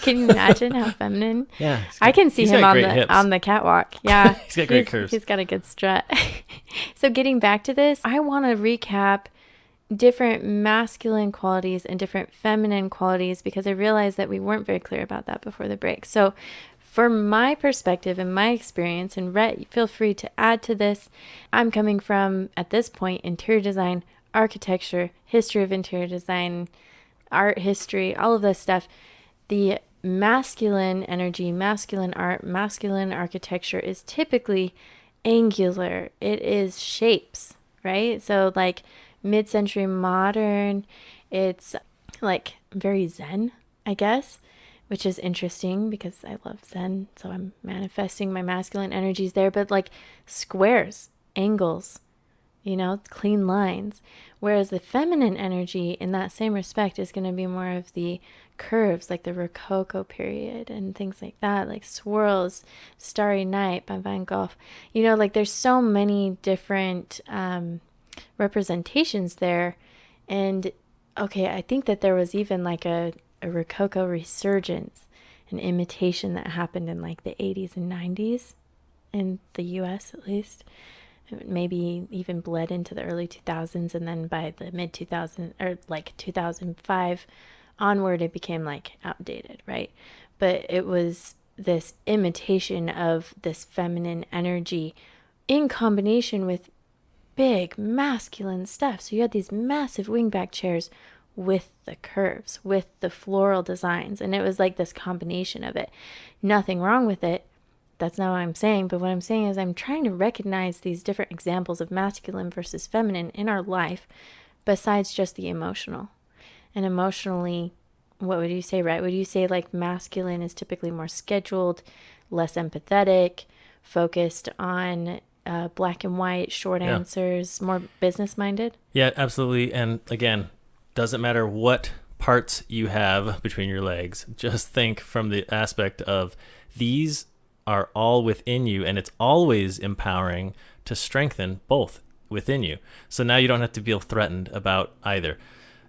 Can you imagine how feminine? Yeah. I can see him on the catwalk. Yeah. He's got great curves. He's got a good strut. So getting back to this, I want to recap different masculine qualities and different feminine qualities because I realized that we weren't very clear about that before the break. So from my perspective and my experience, and Rhett, feel free to add to this. I'm coming from, at this point, interior design, architecture, history of interior design, art history, all of this stuff. The masculine energy, masculine art, masculine architecture is typically angular. It is shapes, right? So like mid-century modern, it's like very Zen, I guess, which is interesting because I love Zen. So I'm manifesting my masculine energies there, but like squares, angles, clean lines. Whereas the feminine energy in that same respect is going to be more of the curves, like the Rococo period and things like that, like swirls, Starry Night by Van Gogh. Like there's so many different representations there. And okay, I think that there was even like a Rococo resurgence, an imitation that happened in like the 80s and 90s in the US at least. Maybe even bled into the early 2000s, and then by the mid 2000s or like 2005 onward, it became like outdated, right? But it was this imitation of this feminine energy in combination with big masculine stuff. So you had these massive wingback chairs with the curves, with the floral designs, and it was like this combination of it. Nothing wrong with it. That's not what I'm saying, but what I'm saying is I'm trying to recognize these different examples of masculine versus feminine in our life besides just the emotional. And emotionally, what would you say, right? Would you say like masculine is typically more scheduled, less empathetic, focused on black and white, short answers, more business-minded? Yeah, absolutely. And again, doesn't matter what parts you have between your legs. Just think from the aspect of these are all within you, and it's always empowering to strengthen both within you. So now you don't have to feel threatened about either.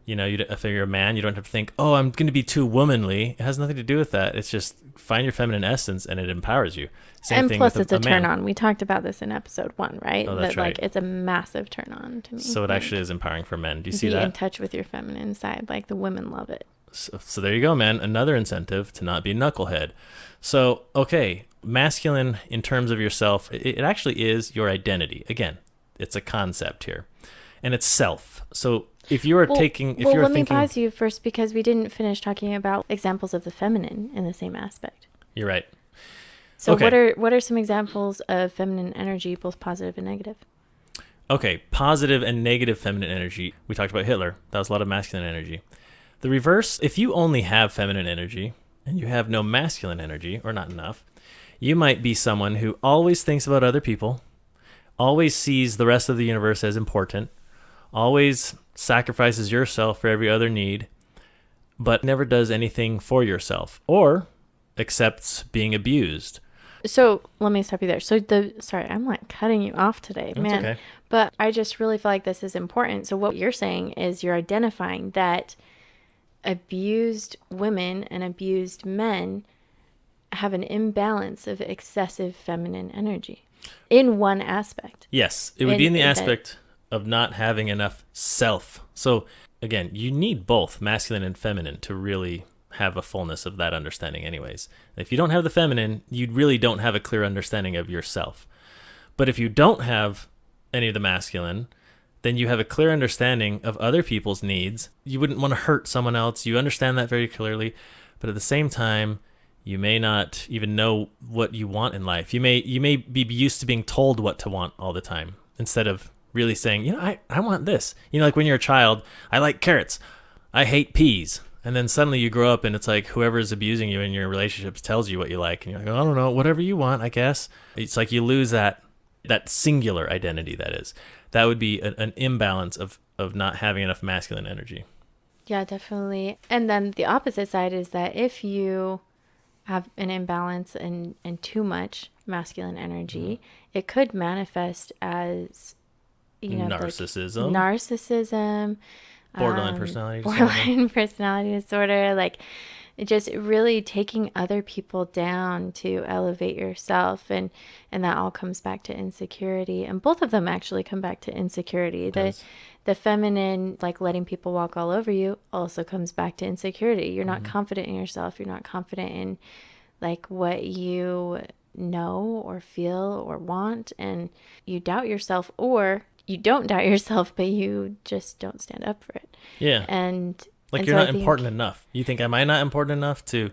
You know, if you're a man, you don't have to think, oh, I'm going to be too womanly. It has nothing to do with that. It's just find your feminine essence, and it empowers you. Same and thing plus, with it's a turn on. We talked about this in episode 1, right? Oh, that's that, right. Like, it's a massive turn on to me. So it actually is empowering for men. Do you see be that? in touch with your feminine side. Like, the women love it. So there you go, man. Another incentive to not be knucklehead. So, okay, masculine in terms of yourself, it actually is your identity. Again, it's a concept here. And it's self. So if you are let me pause you first because we didn't finish talking about examples of the feminine in the same aspect. You're right. So okay. what are some examples of feminine energy, both positive and negative? Okay, positive and negative feminine energy. We talked about Hitler. That was a lot of masculine energy. The reverse, if you only have feminine energy and you have no masculine energy, or not enough, you might be someone who always thinks about other people, always sees the rest of the universe as important, always sacrifices yourself for every other need, but never does anything for yourself or accepts being abused. So let me stop you there. Sorry, I'm like cutting you off today, That's man. okay. But I just really feel like this is important. So what you're saying is you're identifying that abused women and abused men have an imbalance of excessive feminine energy in one aspect. Yes, it would be in the aspect of not having enough self. So again, you need both masculine and feminine to really have a fullness of that understanding anyways. If you don't have the feminine, you really don't have a clear understanding of yourself. But if you don't have any of the masculine, then you have a clear understanding of other people's needs. You wouldn't want to hurt someone else. You understand that very clearly. But at the same time, you may not even know what you want in life. You may be used to being told what to want all the time instead of really saying, I want this. Like when you're a child, I like carrots. I hate peas. And then suddenly you grow up and it's like whoever's abusing you in your relationships tells you what you like. And you're like, I don't know, whatever you want, I guess. It's like you lose that singular identity that is. That would be an imbalance of not having enough masculine energy. Yeah, definitely. And then the opposite side is that if you have an imbalance and too much masculine energy, it could manifest as, narcissism. Like narcissism. Borderline personality disorder. Like just really taking other people down to elevate yourself. And that all comes back to insecurity. And both of them actually come back to insecurity. The feminine, like letting people walk all over you, also comes back to insecurity. You're not confident in yourself. You're not confident in like what you know or feel or want. And you doubt yourself, or you don't doubt yourself, but you just don't stand up for it. Yeah. And you're not important enough. You think, am I not important enough to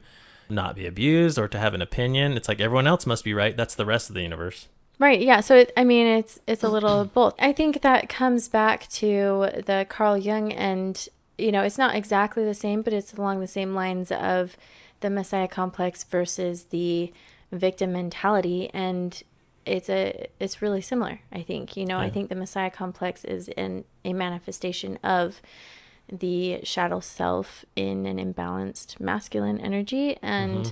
not be abused or to have an opinion? It's like everyone else must be right. That's the rest of the universe. Right. Yeah. So, it's a little of both. I think that comes back to the Carl Jung, and, it's not exactly the same, but it's along the same lines of the Messiah complex versus the victim mentality. And it's really similar, I think. Yeah. I think the Messiah complex is a manifestation of the shadow self in an imbalanced masculine energy, and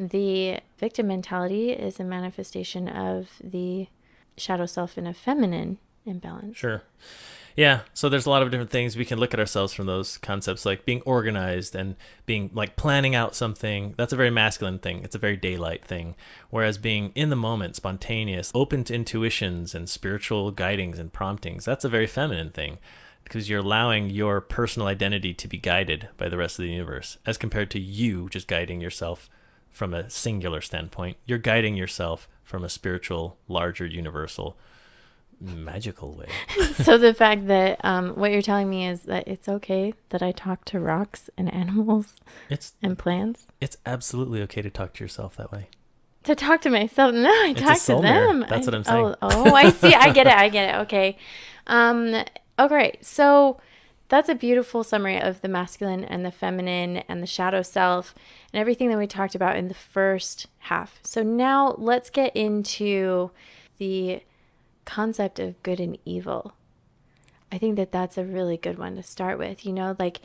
the victim mentality is a manifestation of the shadow self in a feminine imbalance. Sure. Yeah. So there's a lot of different things we can look at ourselves from those concepts, like being organized and being like planning out something. That's a very masculine thing. It's a very daylight thing. Whereas being in the moment, spontaneous, open to intuitions and spiritual guidings and promptings, that's a very feminine thing, because you're allowing your personal identity to be guided by the rest of the universe as compared to you just guiding yourself from a singular standpoint. You're guiding yourself from a spiritual, larger, universal, magical way. So the fact that what you're telling me is that it's okay that I talk to rocks and animals and plants? It's absolutely okay to talk to yourself that way. To talk to myself? No, I talk to them. That's what I'm saying. Oh, I see. I get it. Okay. Okay. So that's a beautiful summary of the masculine and the feminine and the shadow self and everything that we talked about in the first half. So now let's get into the concept of good and evil. I think that that's a really good one to start with. Like,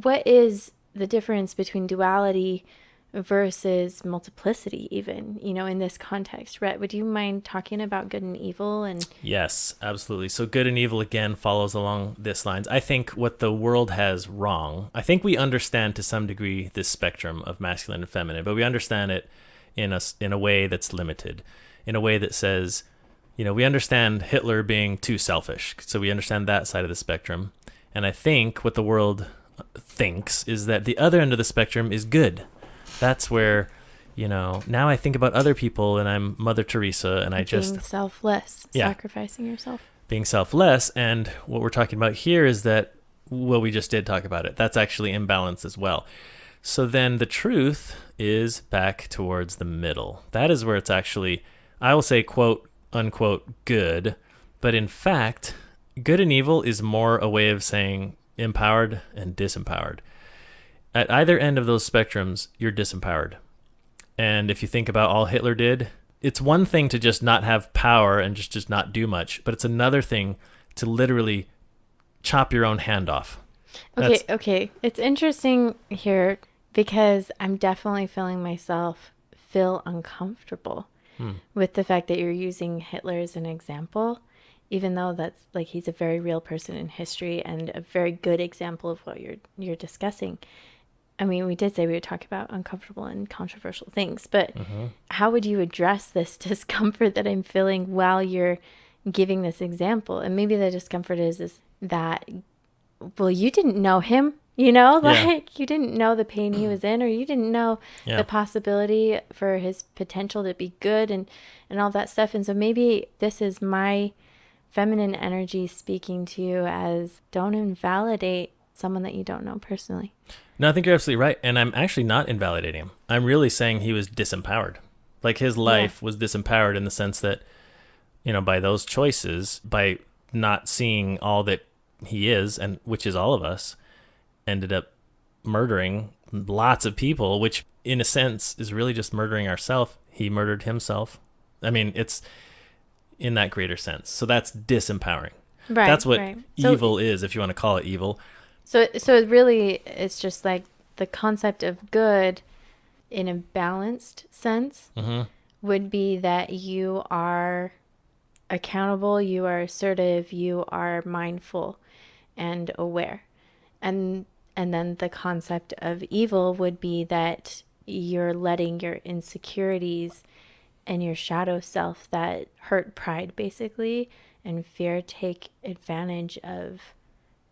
what is the difference between duality versus multiplicity, even, in this context? Rhett, would you mind talking about good and evil? And yes, absolutely. So good and evil, again, follows along this lines. I think what the world has wrong, I think we understand to some degree this spectrum of masculine and feminine, but we understand it in a way that's limited, in a way that says, we understand Hitler being too selfish. So we understand that side of the spectrum. And I think what the world thinks is that the other end of the spectrum is good. That's where, now I think about other people and I'm Mother Teresa and I just... Being selfless, sacrificing yourself. Being selfless. And what we're talking about here is that, well, we just did talk about it. That's actually imbalance as well. So then the truth is back towards the middle. That is where it's actually, I will say, quote, unquote, good. But in fact, good and evil is more a way of saying empowered and disempowered. At either end of those spectrums, you're disempowered. And if you think about all Hitler did, it's one thing to just not have power and just not do much, but it's another thing to literally chop your own hand off. Okay. It's interesting here because I'm definitely feeling myself feel uncomfortable with the fact that you're using Hitler as an example, even though that's like he's a very real person in history and a very good example of what you're discussing. I mean, we did say we would talk about uncomfortable and controversial things, but how would you address this discomfort that I'm feeling while you're giving this example? And maybe the discomfort is that, well, you didn't know him, you didn't know the pain he was in, or you didn't know the possibility for his potential to be good and all that stuff. And so maybe this is my feminine energy speaking to you as don't invalidate someone that you don't know personally. No, I think you're absolutely right. And I'm actually not invalidating him. I'm really saying he was disempowered. Like his life was disempowered in the sense that, by those choices, by not seeing all that he is, and which is all of us, ended up murdering lots of people, which in a sense is really just murdering ourselves. He murdered himself. I mean, it's in that greater sense. So that's disempowering. Right. That's what evil is, if you want to call it evil. So it really, it's just like the concept of good in a balanced sense would be that you are accountable, you are assertive, you are mindful and aware. And then the concept of evil would be that you're letting your insecurities and your shadow self that hurt pride basically and fear take advantage of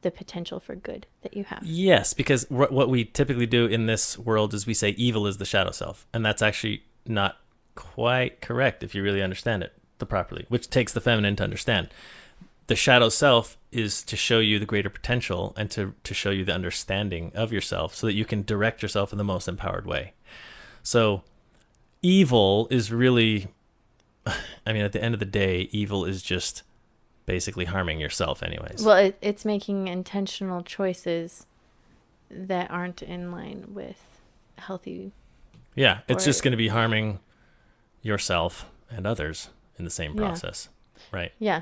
the potential for good that you have. Yes, because what we typically do in this world is we say evil is the shadow self. And that's actually not quite correct if you really understand it properly, which takes the feminine to understand. The shadow self is to show you the greater potential and to show you the understanding of yourself so that you can direct yourself in the most empowered way. So evil is really, I mean, at the end of the day, evil is just basically harming yourself anyways. Well, it's making intentional choices that aren't in line with healthy. Yeah, it's just going to be harming yourself and others in the same process. Right. Yeah.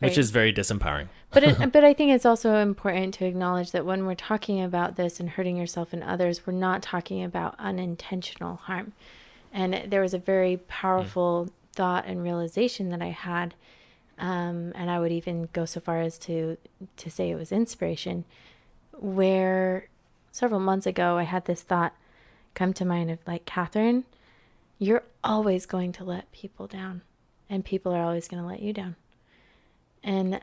Which is very disempowering. But I think it's also important to acknowledge that when we're talking about this and hurting yourself and others, we're not talking about unintentional harm. And there was a very powerful thought and realization that I had, and I would even go so far as to say it was inspiration, where several months ago I had this thought come to mind of like, Catherine, you're always going to let people down, and people are always going to let you down. And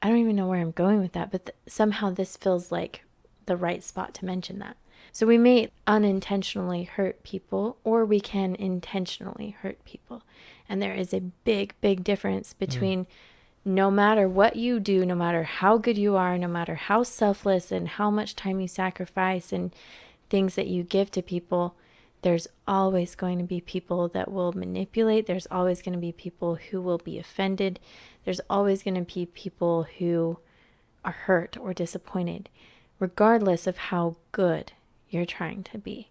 I don't even know where I'm going with that, but somehow this feels like the right spot to mention that. So we may unintentionally hurt people, or we can intentionally hurt people. And there is a big, big difference between no matter what you do, no matter how good you are, no matter how selfless and how much time you sacrifice and things that you give to people, there's always going to be people that will manipulate. There's always going to be people who will be offended. There's always going to be people who are hurt or disappointed, regardless of how good you're trying to be.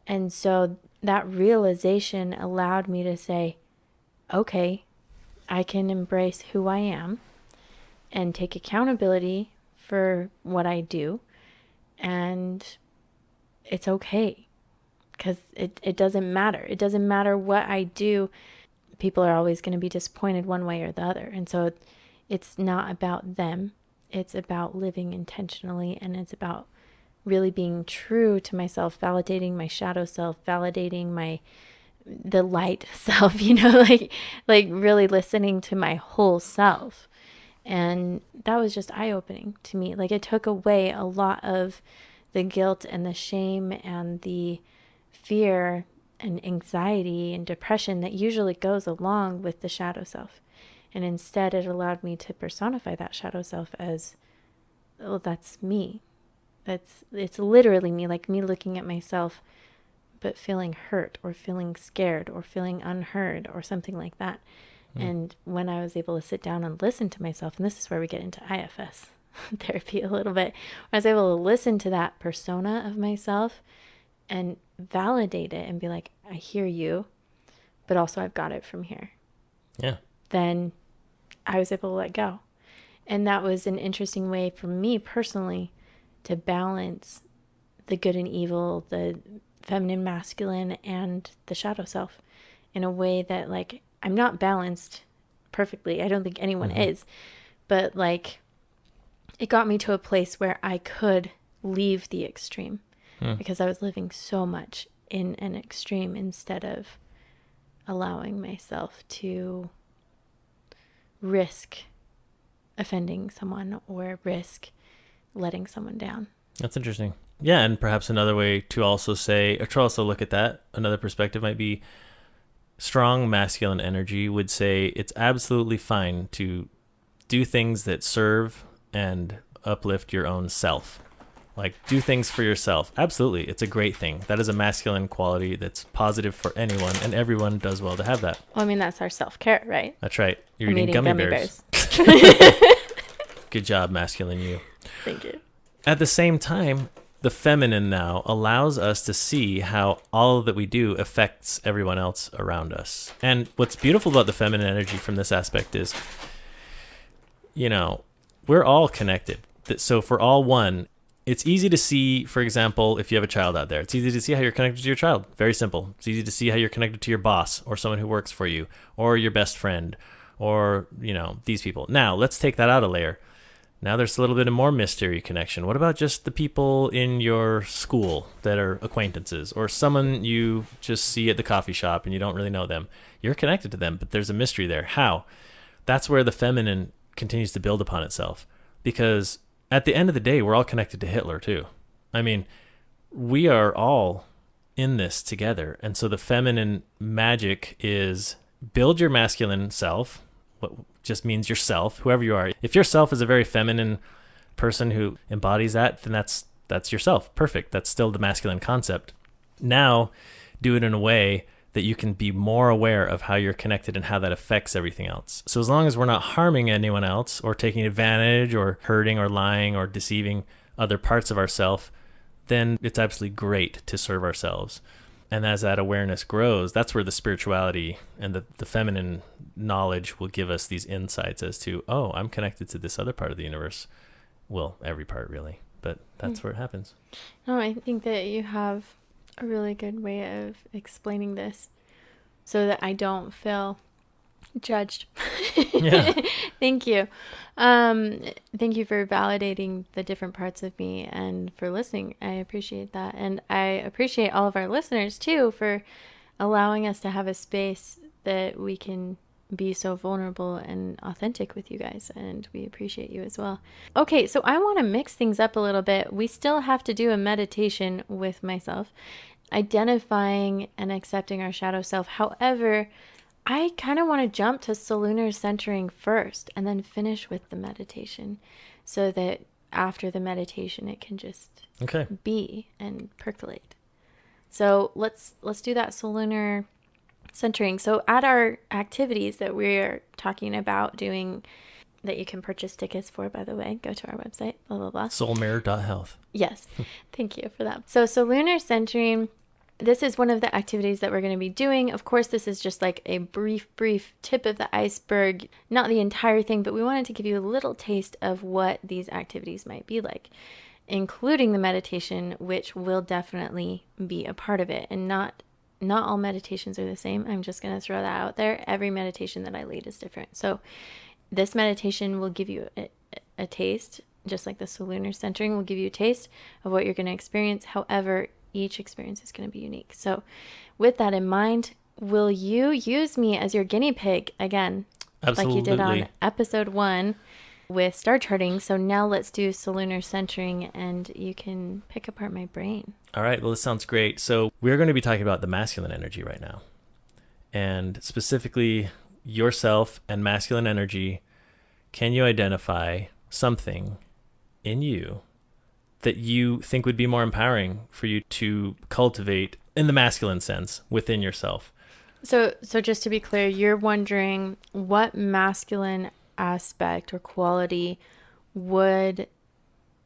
And so that realization allowed me to say, okay, I can embrace who I am and take accountability for what I do. And it's okay, because it doesn't matter. It doesn't matter what I do. People are always going to be disappointed one way or the other. And so it's not about them. It's about living intentionally, and it's about really being true to myself, validating my shadow self, validating the light self, like really listening to my whole self. And that was just eye-opening to me. Like, it took away a lot of the guilt and the shame and the fear and anxiety and depression that usually goes along with the shadow self. And instead, it allowed me to personify that shadow self as, oh, that's me. It's literally me, like me looking at myself, but feeling hurt or feeling scared or feeling unheard or something like that. And when I was able to sit down and listen to myself, and this is where we get into IFS therapy a little bit, I was able to listen to that persona of myself and validate it and be like, I hear you, but also I've got it from here. Yeah. Then I was able to let go. And that was an interesting way for me personally to balance the good and evil, the feminine, masculine, and the shadow self in a way that, like, I'm not balanced perfectly. I don't think anyone is. But, like, it got me to a place where I could leave the extreme because I was living so much in an extreme instead of allowing myself to risk offending someone or risk letting someone down. That's interesting. Yeah, and perhaps another way to also say, or to also look at that, another perspective might be strong masculine energy would say it's absolutely fine to do things that serve and uplift your own self. Like, do things for yourself. Absolutely. It's a great thing. That is a masculine quality that's positive for anyone, and everyone does well to have that. Well, I mean, that's our self-care, right? That's right. You're eating gummy bears. Good job, masculine you. Thank you. At the same time, the feminine now allows us to see how all that we do affects everyone else around us. And what's beautiful about the feminine energy from this aspect is, we're all connected. So if we're all one, it's easy to see, for example, if you have a child out there, it's easy to see how you're connected to your child. Very simple. It's easy to see how you're connected to your boss or someone who works for you or your best friend or, these people. Now, let's take that out a layer. Now there's a little bit of more mystery connection. What about just the people in your school that are acquaintances or someone you just see at the coffee shop and you don't really know them? You're connected to them, but there's a mystery there. How? That's where the feminine continues to build upon itself, because at the end of the day, we're all connected to Hitler too. I mean, we are all in this together. And so the feminine magic is build your masculine self, what just means yourself, whoever you are. If yourself is a very feminine person who embodies that, then that's yourself. Perfect. That's still the masculine concept. Now do it in a way that you can be more aware of how you're connected and how that affects everything else. So as long as we're not harming anyone else or taking advantage or hurting or lying or deceiving other parts of ourselves, then it's absolutely great to serve ourselves. And as that awareness grows, that's where the spirituality and the feminine knowledge will give us these insights as to, oh, I'm connected to this other part of the universe. Well, every part really, but that's where it happens. No, I think that you have a really good way of explaining this so that I don't feel judged. Yeah. Thank you. Thank you for validating the different parts of me and for listening. I appreciate that. And I appreciate all of our listeners too for allowing us to have a space that we can be so vulnerable and authentic with you guys, and we appreciate you as well. Okay, so I want to mix things up a little bit. We still have to do a meditation with myself, identifying and accepting our shadow self. However, I kind of want to jump to Solunar centering first and then finish with the meditation, so that after the meditation it can just be and percolate. So let's do that Solunar centering. So at our activities that we're talking about doing, that you can purchase tickets for, by the way, go to our website, blah, blah, blah. SoulMirror.Health. Yes. Thank you for that. So Solunar centering, this is one of the activities that we're going to be doing. Of course, this is just like a brief tip of the iceberg, not the entire thing, but we wanted to give you a little taste of what these activities might be like, including the meditation, which will definitely be a part of it. And not all meditations are the same. I'm just going to throw that out there. Every meditation that I lead is different. So this meditation will give you a taste, just like the Solunar centering will give you a taste of what you're going to experience. However, each experience is going to be unique. So with that in mind, will you use me as your guinea pig again? Absolutely. Like you did on episode 1 with star charting. So now let's do Solunar centering, and you can pick apart my brain. All right. Well, this sounds great. So we're going to be talking about the masculine energy right now, and specifically yourself and masculine energy. Can you identify something in you that you think would be more empowering for you to cultivate in the masculine sense within yourself? So just to be clear, you're wondering what masculine aspect or quality would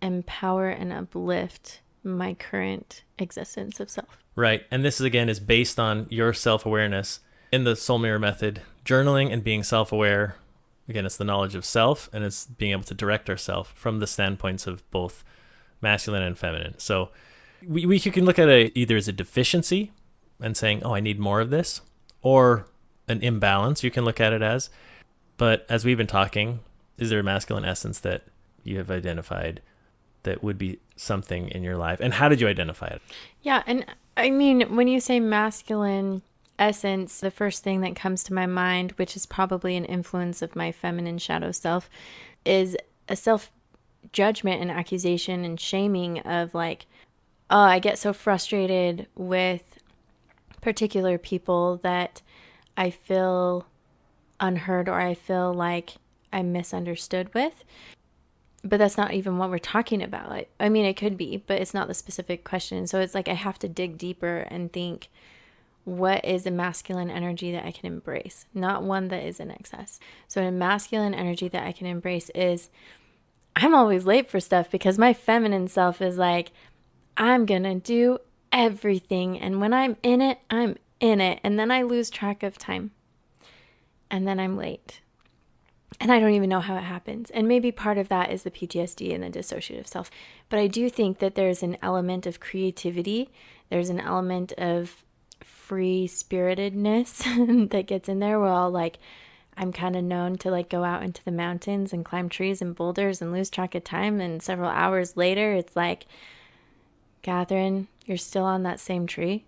empower and uplift my current existence of self. Right. And this is based on your self-awareness in the Soul Mirror method. Journaling and being self-aware, again, it's the knowledge of self, and it's being able to direct ourselves from the standpoints of both masculine and feminine. So you can look at it either as a deficiency and saying, oh, I need more of this, or an imbalance, you can look at it as. But as we've been talking, is there a masculine essence that you have identified that would be something in your life? And how did you identify it? Yeah. And I mean, when you say masculine essence, the first thing that comes to my mind, which is probably an influence of my feminine shadow self, is a self-judgment and accusation and shaming of like, oh, I get so frustrated with particular people that I feel unheard, or I feel like I'm misunderstood with. But that's not even what we're talking about. I mean, it could be, but it's not the specific question. So it's like I have to dig deeper and think, what is a masculine energy that I can embrace? Not one that is in excess. So a masculine energy that I can embrace is, I'm always late for stuff because my feminine self is like, I'm going to do everything. And when I'm in it, I'm in it. And then I lose track of time. And then I'm late. And I don't even know how it happens. And maybe part of that is the PTSD and the dissociative self. But I do think that there's an element of creativity. There's an element of free-spiritedness that gets in there, where I'm kind of known to like go out into the mountains and climb trees and boulders and lose track of time. And several hours later, it's like, Catherine, you're still on that same tree.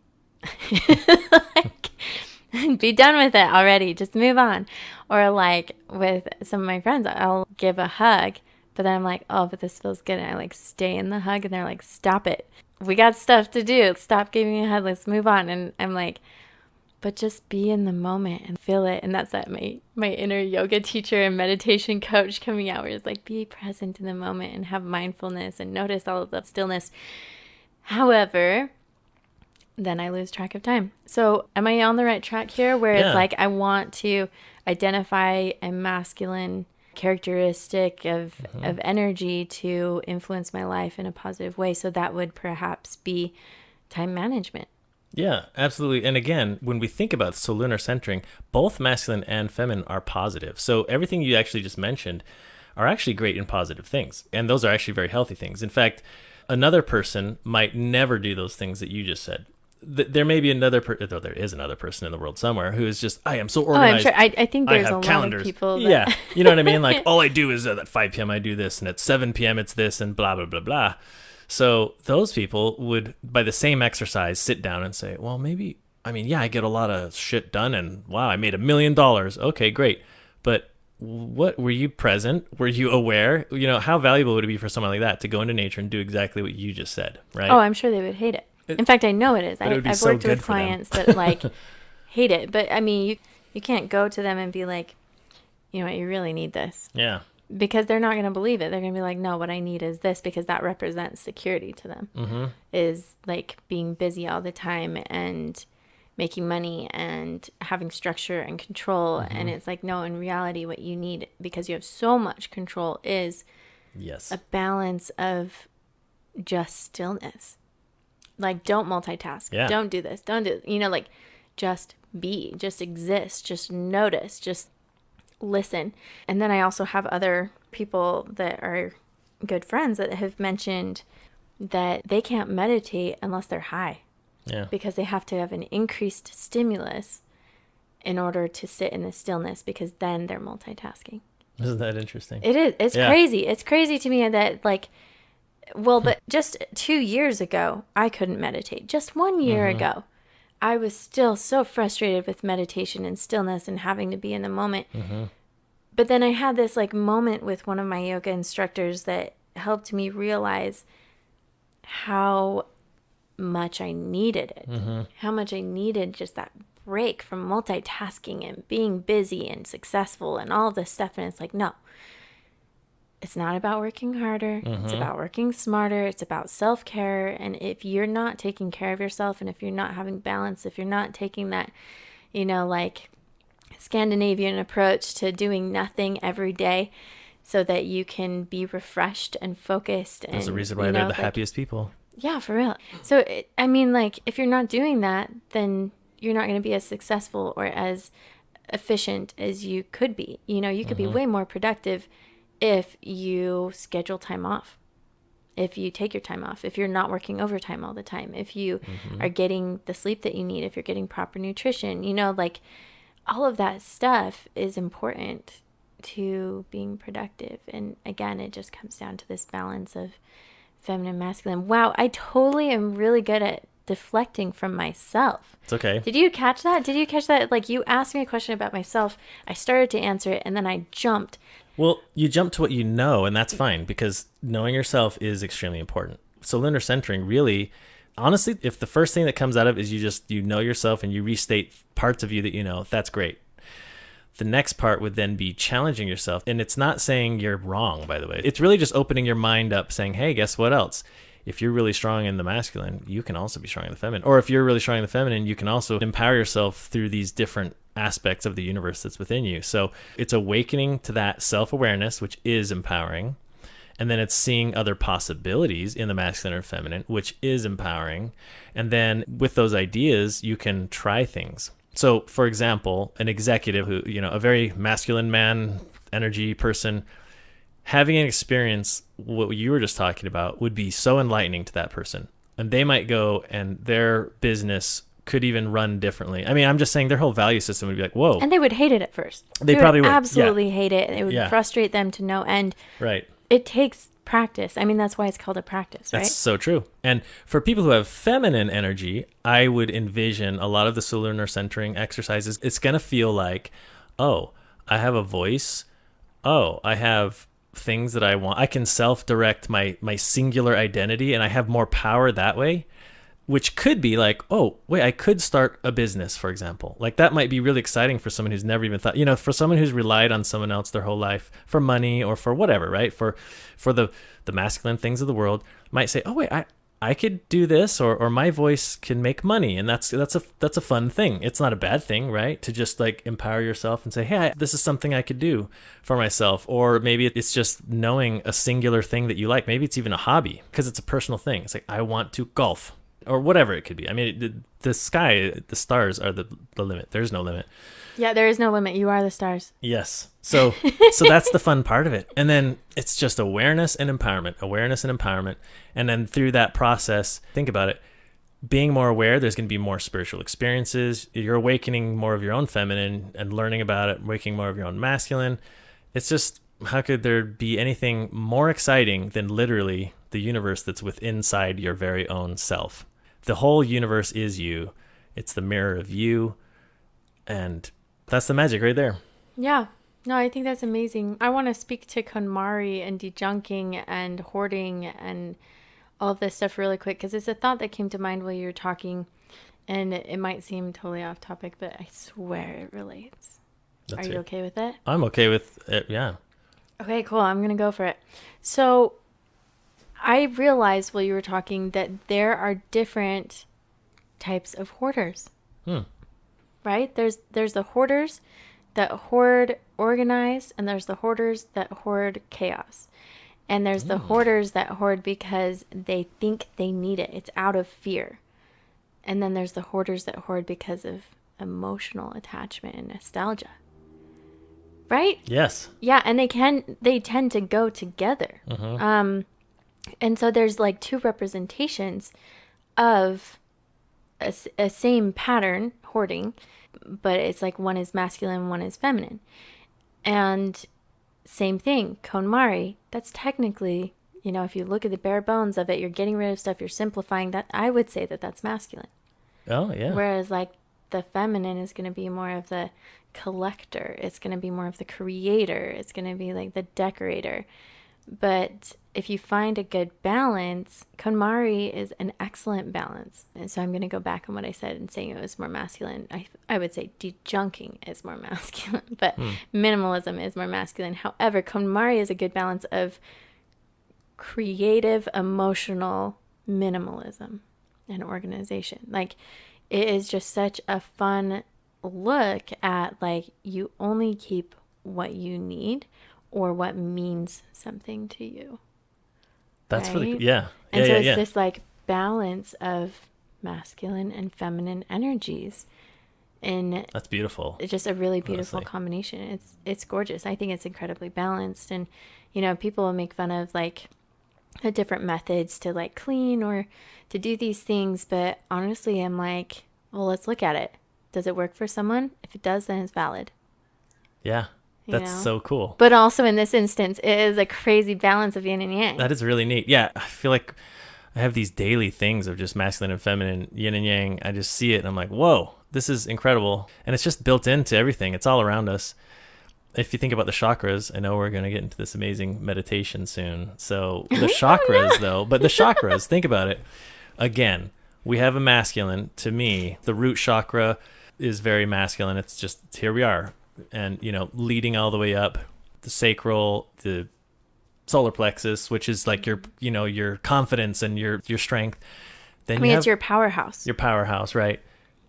Be done with it already. Just move on. Or like with some of my friends, I'll give a hug, but then I'm like, oh, but this feels good. And I like stay in the hug, and they're like, stop it. We got stuff to do. Stop giving me a hug. Let's move on. And I'm like, but just be in the moment and feel it. And that's that my inner yoga teacher and meditation coach coming out, where it's like, be present in the moment and have mindfulness and notice all of the stillness. However, then I lose track of time. So am I on the right track here, where it's like I want to identify a masculine characteristic of energy to influence my life in a positive way? So that would perhaps be time management. Yeah, absolutely. And again, when we think about Solunar centering, both masculine and feminine are positive. So everything you actually just mentioned are actually great and positive things. And those are actually very healthy things. In fact, another person might never do those things that you just said. There may be another though there is another person in the world somewhere who is just, I am so organized. Oh, I'm sure. I think there's a calendars. lot of people that... Yeah, you know what I mean? Like, all I do is at 5 p.m. I do this, and at 7 p.m. it's this, and blah, blah, blah, blah. So those people would, by the same exercise, sit down and say, well, maybe I mean, yeah, I get a lot of shit done and wow, I made $1 million. Okay, great. But what, were you present? Were you aware? You know, how valuable would it be for someone like that to go into nature and do exactly what you just said, right? Oh, I'm sure they would hate it. In fact, I know it is. I've so worked good with for them. clients that like hate it. But I mean, you can't go to them and be like, you know what, you really need this. Yeah. Because they're not going to believe it. They're going to be like, no, what I need is this, because that represents security to them. Is like being busy all the time and making money and having structure and control. And it's like, no, in reality, what you need, because you have so much control, is a balance of just stillness. Like, don't multitask. Yeah. Don't do this. Don't do, you know, like, just be, just exist, just notice, just listen. And then I also have other people that are good friends that have mentioned that they can't meditate unless they're high. Yeah. Because they have to have an increased stimulus in order to sit in the stillness, because then they're multitasking. Isn't that interesting? It is. It's crazy. It's crazy to me that, like, well, but just 2 years ago, I couldn't meditate. Just 1 year ago, I was still so frustrated with meditation and stillness and having to be in the moment. But then I had this like moment with one of my yoga instructors that helped me realize how much I needed it, how much I needed just that break from multitasking and being busy and successful and all this stuff. And it's like, no, it's not about working harder. It's about working smarter. It's about self-care. And if you're not taking care of yourself, and if you're not having balance, if you're not taking that, you know, like Scandinavian approach to doing nothing every day so that you can be refreshed and focused. There's and, a reason why they're the happiest people. Yeah, for real. So, I mean, like, if you're not doing that, then you're not going to be as successful or as efficient as you could be. You know, you could be way more productive if you schedule time off, if you take your time off, if you're not working overtime all the time, if you are getting the sleep that you need, if you're getting proper nutrition, you know, like all of that stuff is important to being productive. And again, it just comes down to this balance of feminine, masculine. Wow, I totally am really good at deflecting from myself. It's okay. Did you catch that? Did you catch that? Like, you asked me a question about myself, I started to answer it, and then I jumped. Well, you jump to what you know, and that's fine, because knowing yourself is extremely important. So lunar centering, really, honestly, if the first thing that comes out of it is you know yourself and you restate parts of you that you know, that's great. The next part would then be challenging yourself. And it's not saying you're wrong, by the way. It's really just opening your mind up, saying, hey, guess what else? If you're really strong in the masculine, you can also be strong in the feminine. Or if you're really strong in the feminine, you can also empower yourself through these different aspects of the universe that's within you. So it's awakening to that self-awareness, which is empowering. And then it's seeing other possibilities in the masculine or feminine, which is empowering. And then with those ideas, you can try things. So, for example, an executive who, you know, a very masculine man, energy person, having an experience, what you were just talking about, would be so enlightening to that person. And they might go and their business could even run differently. I mean, I'm just saying their whole value system would be like, whoa. And they would hate it at first. They probably would. Absolutely hate it. It would frustrate them to no end. Right. It takes practice. I mean, that's why it's called a practice, right? That's so true. And for people who have feminine energy, I would envision a lot of the Solunar centering exercises. It's going to feel like, oh, I have a voice. Oh, I have things that I want. I can self-direct my singular identity, and I have more power that way, which could be like, oh, wait, I could start a business, for example. Like, that might be really exciting for someone who's never even thought, you know, for someone who's relied on someone else their whole life for money or for whatever, right? For the masculine things of the world, might say, oh, wait, I could do this, or my voice can make money. And that's a fun thing. It's not a bad thing, right? To just like empower yourself and say, hey, this is something I could do for myself. Or maybe it's just knowing a singular thing that you like. Maybe it's even a hobby, because it's a personal thing. It's like, I want to golf, or whatever it could be. I mean, the sky, the stars are the limit. There's no limit. Yeah, there is no limit. You are the stars. Yes. So that's the fun part of it. And then it's just awareness and empowerment. And then through that process, think about it, being more aware, there's going to be more spiritual experiences. You're awakening more of your own feminine and learning about it, waking more of your own masculine. It's just, how could there be anything more exciting than literally the universe that's inside your very own self? The whole universe is you. It's the mirror of you. And that's the magic right there. Yeah. No, I think that's amazing. I want to speak to KonMari and dejunking and hoarding and all of this stuff really quick, because it's a thought that came to mind while you were talking, and it might seem totally off topic, but I swear it relates. Are you okay with it? I'm okay with it, yeah. Okay, cool. I'm going to go for it. So I realized while you were talking that there are different types of hoarders. Right? There's the hoarders that hoard organized, and there's the hoarders that hoard chaos. And there's the hoarders that hoard because they think they need it. It's out of fear. And then there's the hoarders that hoard because of emotional attachment and nostalgia. Right? Yes. Yeah, and they tend to go together. And so there's like two representations of a same pattern, hoarding, but it's like one is masculine, one is feminine. And same thing, KonMari, that's technically, if you look at the bare bones of it, you're getting rid of stuff, you're simplifying that. I would say that that's masculine. Oh, yeah. Whereas like the feminine is going to be more of the collector. It's going to be more of the creator. It's going to be like the decorator. But if you find a good balance, KonMari is an excellent balance. And so I'm going to go back on what I said and saying it was more masculine. I would say dejunking is more masculine, but minimalism is more masculine. However, KonMari is a good balance of creative, emotional minimalism and organization. Like, it is just such a fun look at, like, you only keep what you need or what means something to you. That's right? really, yeah. And so it's this like balance of masculine and feminine energies. And that's beautiful. It's just a really beautiful honestly. combination. It's gorgeous. I think it's incredibly balanced. And, people will make fun of like the different methods to like clean or to do these things. But honestly, I'm like, well, let's look at it. Does it work for someone? If it does, then it's valid. Yeah. That's so cool. But also in this instance, it is a crazy balance of yin and yang. That is really neat. Yeah. I feel like I have these daily things of just masculine and feminine, yin and yang. I just see it and I'm like, whoa, this is incredible. And it's just built into everything. It's all around us. If you think about the chakras, I know we're going to get into this amazing meditation soon. So the chakras though, but the chakras, think about it. Again, we have a masculine. To me, the root chakra is very masculine. It's just, here we are. And, leading all the way up, the sacral, the solar plexus, which is like your, your confidence and your strength. Then it's your powerhouse. Your powerhouse, right?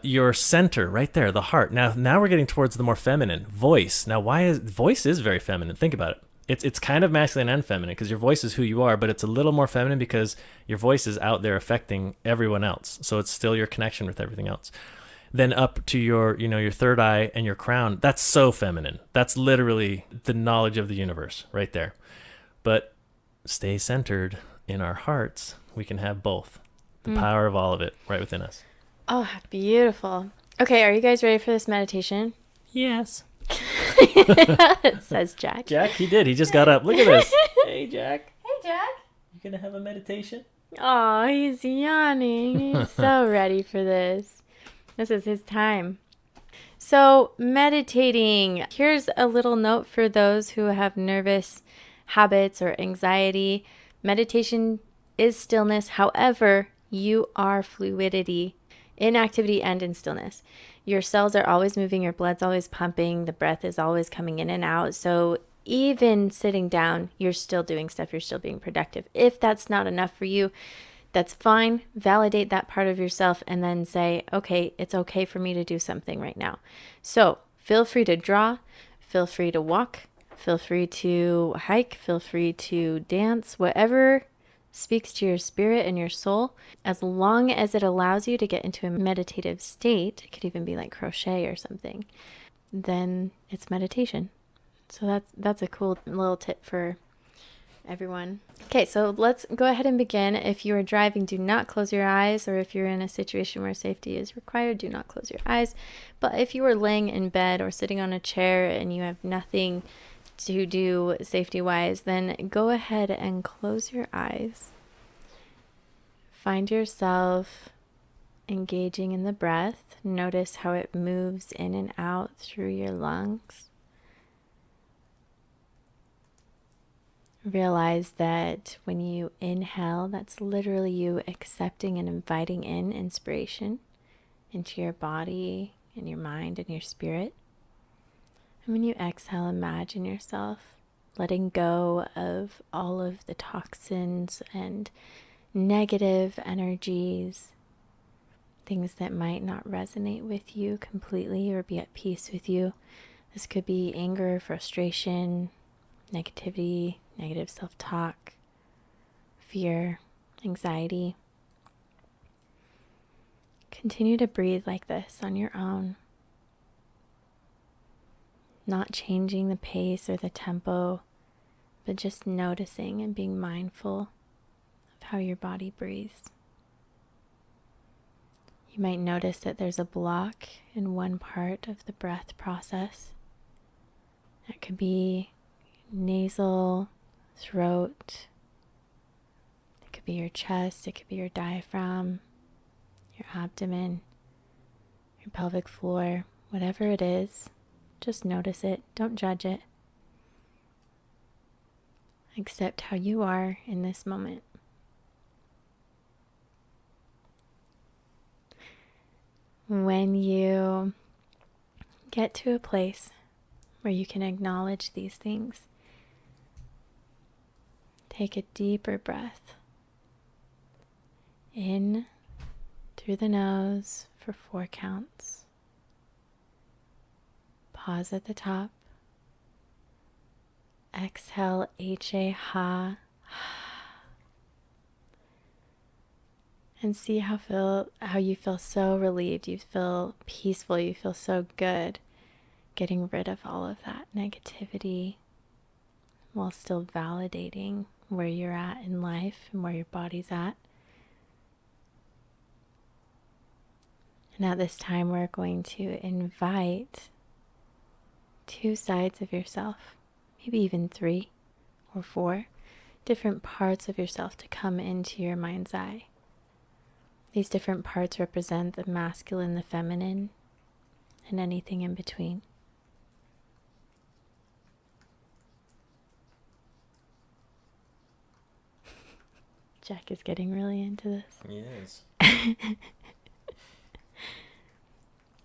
Your center right there, the heart. Now we're getting towards the more feminine voice. Now, voice is very feminine. Think about it. It's kind of masculine and feminine because your voice is who you are, but it's a little more feminine because your voice is out there affecting everyone else. So it's still your connection with everything else. Then up to your, your third eye and your crown. That's so feminine. That's literally the knowledge of the universe right there. But stay centered in our hearts. We can have both. The power of all of it right within us. Oh, beautiful. Okay, are you guys ready for this meditation? Yes. Says Jack. Jack, he did. He just got up. Look at this. Hey, Jack. Hey, Jack. You going to have a meditation? Oh, he's yawning. He's so ready for this. This is his time. So, meditating. Here's a little note for those who have nervous habits or anxiety. Meditation is stillness. However, you are fluidity in activity and in stillness. Your cells are always moving. Your blood's always pumping. The breath is always coming in and out. So even sitting down, you're still doing stuff. You're still being productive. If that's not enough for you, that's fine. Validate that part of yourself and then say, okay, it's okay for me to do something right now. So feel free to draw, feel free to walk, feel free to hike, feel free to dance, whatever speaks to your spirit and your soul, as long as it allows you to get into a meditative state. It could even be like crochet or something. Then it's meditation. So that's a cool little tip for everyone. Okay, so let's go ahead and begin. If you are driving, do not close your eyes, or if you're in a situation where safety is required, do not close your eyes. But if you are laying in bed or sitting on a chair and you have nothing to do safety-wise, then go ahead and close your eyes. Find yourself engaging in the breath, notice how it moves in and out through your lungs. Realize that when you inhale, that's literally you accepting and inviting in inspiration into your body and your mind and your spirit. And when you exhale, imagine yourself letting go of all of the toxins and negative energies, things that might not resonate with you completely or be at peace with you. This could be anger, frustration, negativity, negative self-talk, fear, anxiety. Continue to breathe like this on your own, not changing the pace or the tempo, but just noticing and being mindful of how your body breathes. You might notice that there's a block in one part of the breath process. That could be nasal, throat, it could be your chest, it could be your diaphragm, your abdomen, your pelvic floor, whatever it is, just notice it, don't judge it. Accept how you are in this moment. When you get to a place where you can acknowledge these things, take a deeper breath in through the nose for 4 counts. Pause at the top. Exhale, H-A, ha. And see how you feel so relieved. You feel peaceful. You feel so good. Getting rid of all of that negativity while still validating where you're at in life and where your body's at. And at this time, we're going to invite 2 sides of yourself, maybe even 3 or 4 different parts of yourself to come into your mind's eye. These different parts represent the masculine, the feminine, and anything in between. Jack is getting really into this. He is.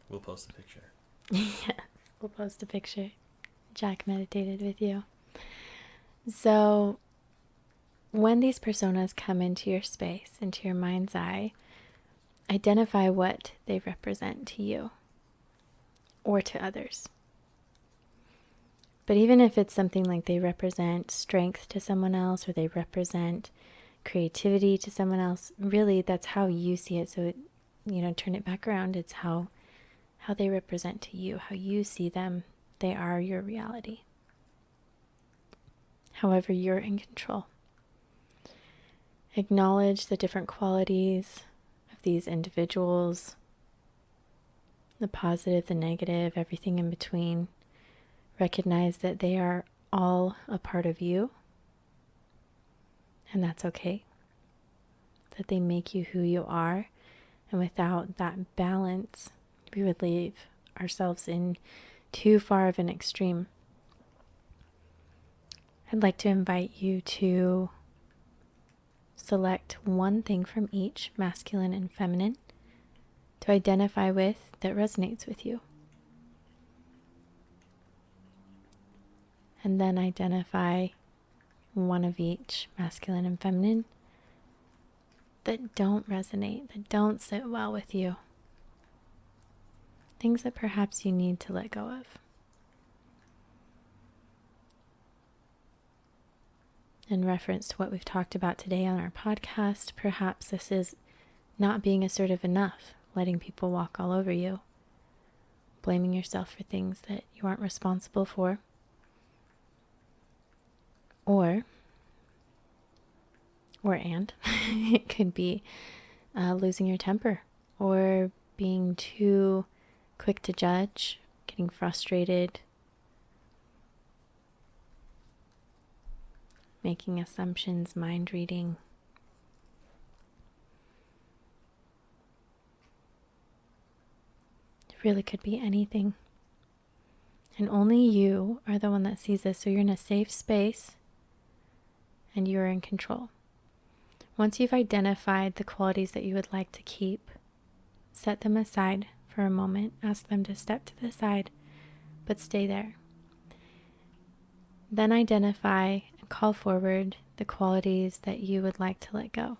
We'll post a picture. Yes, we'll post a picture. Jack meditated with you. So, when these personas come into your space, into your mind's eye, identify what they represent to you or to others. But even if it's something like they represent strength to someone else or they represent creativity to someone else, really that's how you see it. So, turn it back around. It's how they represent to you, how you see them. They are your reality. However, you're in control. Acknowledge the different qualities of these individuals, the positive, the negative, everything in between. Recognize that they are all a part of you, and that's okay. That they make you who you are, and without that balance, we would leave ourselves in too far of an extreme. I'd like to invite you to select one thing from each, masculine and feminine, to identify with that resonates with you. And then identify one of each, masculine and feminine, that don't resonate, that don't sit well with you. Things that perhaps you need to let go of. In reference to what we've talked about today on our podcast, perhaps this is not being assertive enough, letting people walk all over you, blaming yourself for things that you aren't responsible for, or it could be losing your temper or being too quick to judge, getting frustrated, making assumptions, mind reading. really could be anything. And only you are the one that sees this. So you're in a safe space and you're in control. Once you've identified the qualities that you would like to keep, set them aside for a moment. Ask them to step to the side, but stay there. Then identify and call forward the qualities that you would like to let go.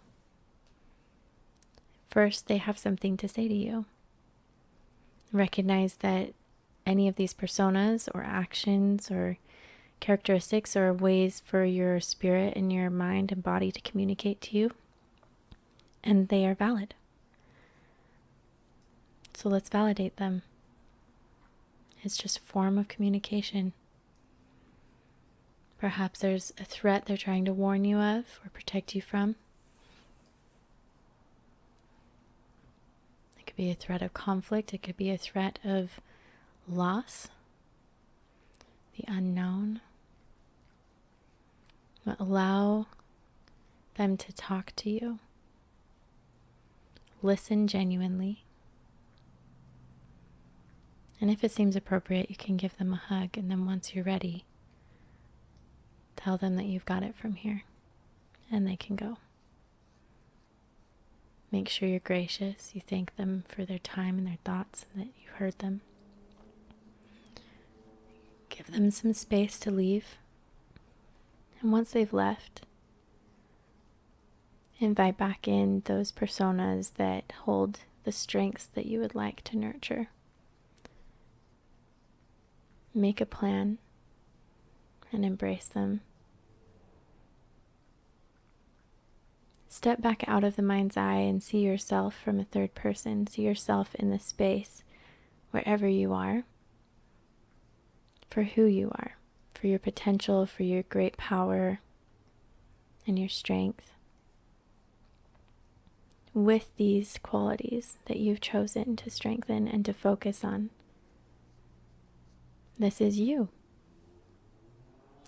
First, they have something to say to you. Recognize that any of these personas or actions or characteristics are ways for your spirit and your mind and body to communicate to you, and they are valid. So let's validate them. It's just a form of communication. Perhaps there's a threat they're trying to warn you of or protect you from. It could be a threat of conflict. It could be a threat of loss, the unknown. But allow them to talk to you. Listen genuinely. And if it seems appropriate, you can give them a hug. And then once you're ready, tell them that you've got it from here. And they can go. Make sure you're gracious. You thank them for their time and their thoughts and that you heard them. Give them some space to leave. And once they've left, invite back in those personas that hold the strengths that you would like to nurture. Make a plan and embrace them. Step back out of the mind's eye and see yourself from a third person. See yourself in the space, wherever you are, for who you are, for your potential, for your great power and your strength. With these qualities that you've chosen to strengthen and to focus on. This is you.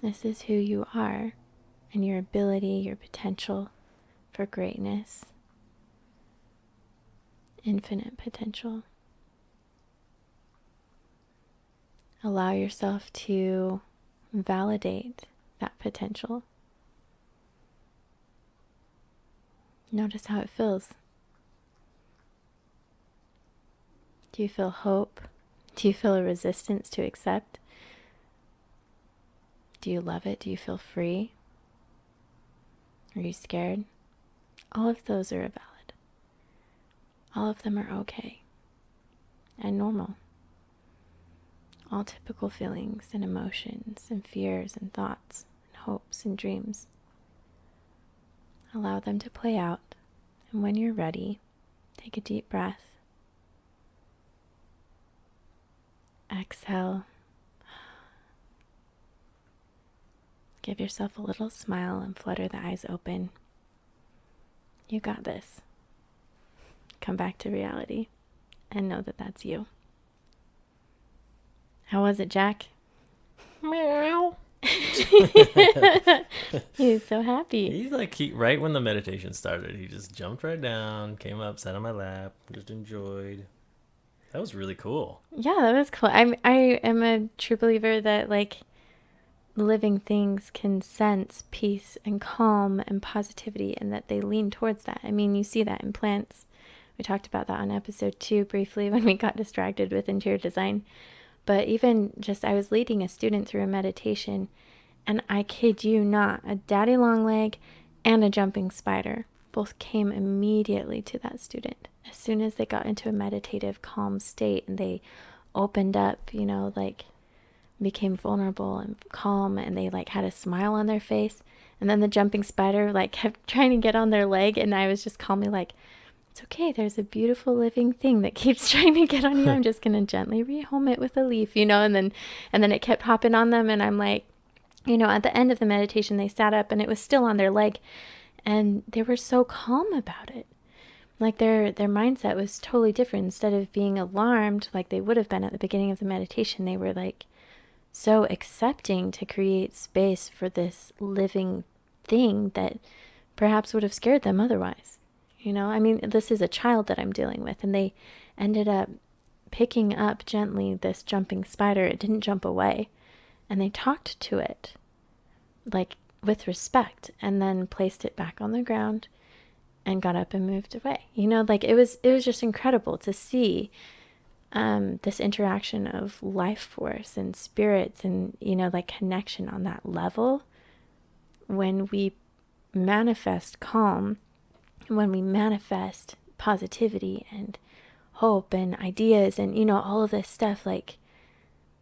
This is who you are and your ability, your potential for greatness, infinite potential. Allow yourself to validate that potential. Notice how it feels. Do you feel hope? Do you feel a resistance to accept? Do you love it? Do you feel free? Are you scared? All of those are valid. All of them are okay and normal. All typical feelings and emotions and fears and thoughts and hopes and dreams. Allow them to play out, and when you're ready, take a deep breath. Exhale. Give yourself a little smile and flutter the eyes open. You got this. Come back to reality and know that that's you. How was it, Jack? Meow. He's so happy. He's like, right when the meditation started, he just jumped right down, came up, sat on my lap, just enjoyed. That was really cool. Yeah, that was cool. I am a true believer that like living things can sense peace and calm and positivity, and that they lean towards that. I mean, you see that in plants. We talked about that on episode 2 briefly when we got distracted with interior design. But even just, I was leading a student through a meditation, and I kid you not, a daddy long leg and a jumping spider both came immediately to that student. As soon as they got into a meditative, calm state and they opened up, like became vulnerable and calm, and they like had a smile on their face. And then the jumping spider like kept trying to get on their leg, and I was just calmly like, it's okay, there's a beautiful living thing that keeps trying to get on you. I'm just going to gently rehome it with a leaf, and then it kept hopping on them. And I'm like, at the end of the meditation, they sat up and it was still on their leg, and they were so calm about it. Like their mindset was totally different. Instead of being alarmed like they would have been at the beginning of the meditation, they were like so accepting to create space for this living thing that perhaps would have scared them otherwise. I mean, this is a child that I'm dealing with, and they ended up picking up gently this jumping spider, it didn't jump away. And they talked to it, like with respect, and then placed it back on the ground and got up and moved away. You know, like it was just incredible to see this interaction of life force and spirits and, you know, like connection on that level. When we manifest calm, when we manifest positivity and hope and ideas and, you know, all of this stuff, like,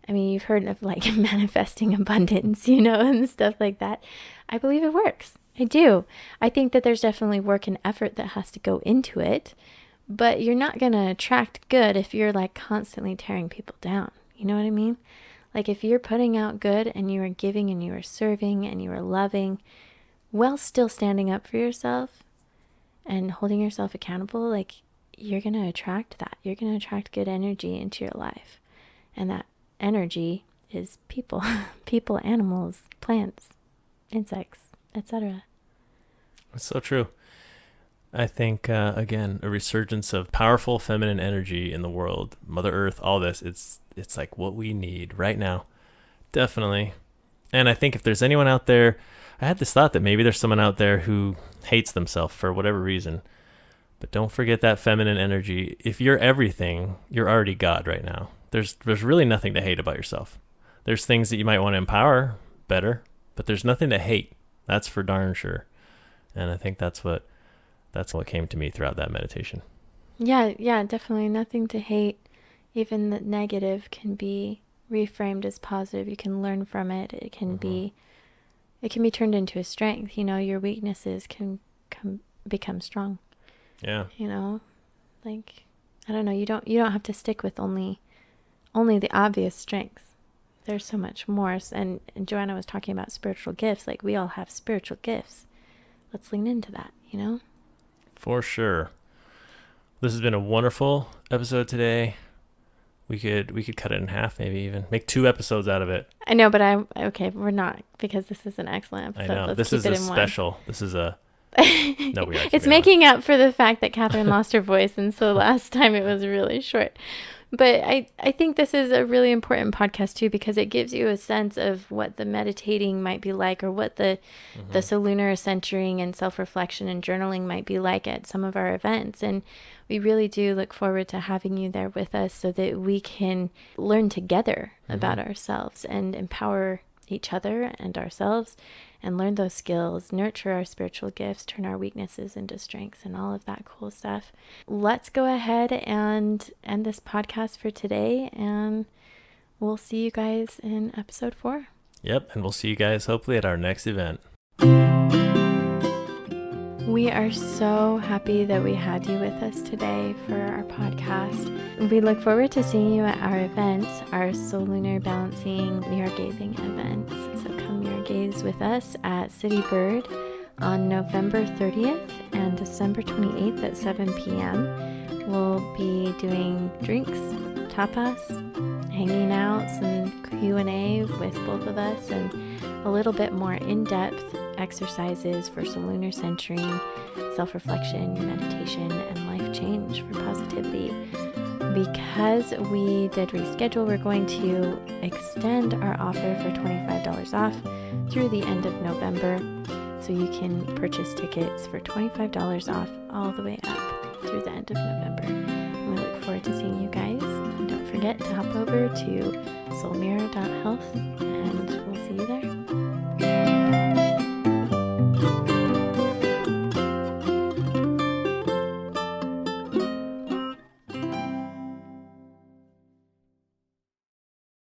I mean, you've heard of like manifesting abundance, you know, and stuff like that. I believe it works. I do. I think that there's definitely work and effort that has to go into it, but you're not going to attract good if you're like constantly tearing people down. You know what I mean? Like if you're putting out good and you are giving and you are serving and you are loving while still standing up for yourself and holding yourself accountable, like you're going to attract that. You're going to attract good energy into your life. And that energy is people, people, animals, plants, insects, etc. It's so true. I think, again, a resurgence of powerful feminine energy in the world, Mother Earth, all this, it's like what we need right now. Definitely. And I think if there's anyone out there, I had this thought that maybe there's someone out there who hates themselves for whatever reason. But don't forget that feminine energy. If you're everything, you're already God right now. There's really nothing to hate about yourself. There's things that you might want to empower better, but there's nothing to hate. That's for darn sure. And I think that's what came to me throughout that meditation. Yeah, definitely nothing to hate. Even the negative can be reframed as positive. You can learn from it. It can be turned into a strength. You know, your weaknesses can become strong. Yeah. You know, like, I don't know. You don't have to stick with only the obvious strengths. There's so much more. And Joanna was talking about spiritual gifts. Like, we all have spiritual gifts. Let's lean into that, you know? For sure. This has been a wonderful episode today. We could cut it in half, maybe even make 2 episodes out of it. I know, but we're not, because this is an excellent episode. I know. Let's this keep is it a in special. One. This is a no. We are. It's making up for the fact that Catherine lost her voice, and so last time it was really short. But I think this is a really important podcast too, because it gives you a sense of what the meditating might be like, or what the Solunar centering and self-reflection and journaling might be like at some of our events. And we really do look forward to having you there with us so that we can learn together about ourselves and empower each other and ourselves and learn those skills, nurture our spiritual gifts, turn our weaknesses into strengths, and all of that cool stuff. Let's go ahead and end this podcast for today, and we'll see you guys in episode 4. Yep, and we'll see you guys hopefully at our next event. We are so happy that we had you with us today for our podcast. We look forward to seeing you at our events, our Solunar Balancing mirror gazing events. So come mirror gaze with us at City Bird on November 30th and December 28th at 7 p.m. We'll be doing drinks, tapas, hanging out, some Q&A with both of us, and a little bit more in-depth exercises for Solunar centering, self-reflection, meditation, and life change for positivity. Because we did reschedule, we're going to extend our offer for $25 off through the end of November. So you can purchase tickets for $25 off all the way up through the end of November. And we look forward to seeing you guys. And don't forget to hop over to SoulMirror.Health, and we'll see you there.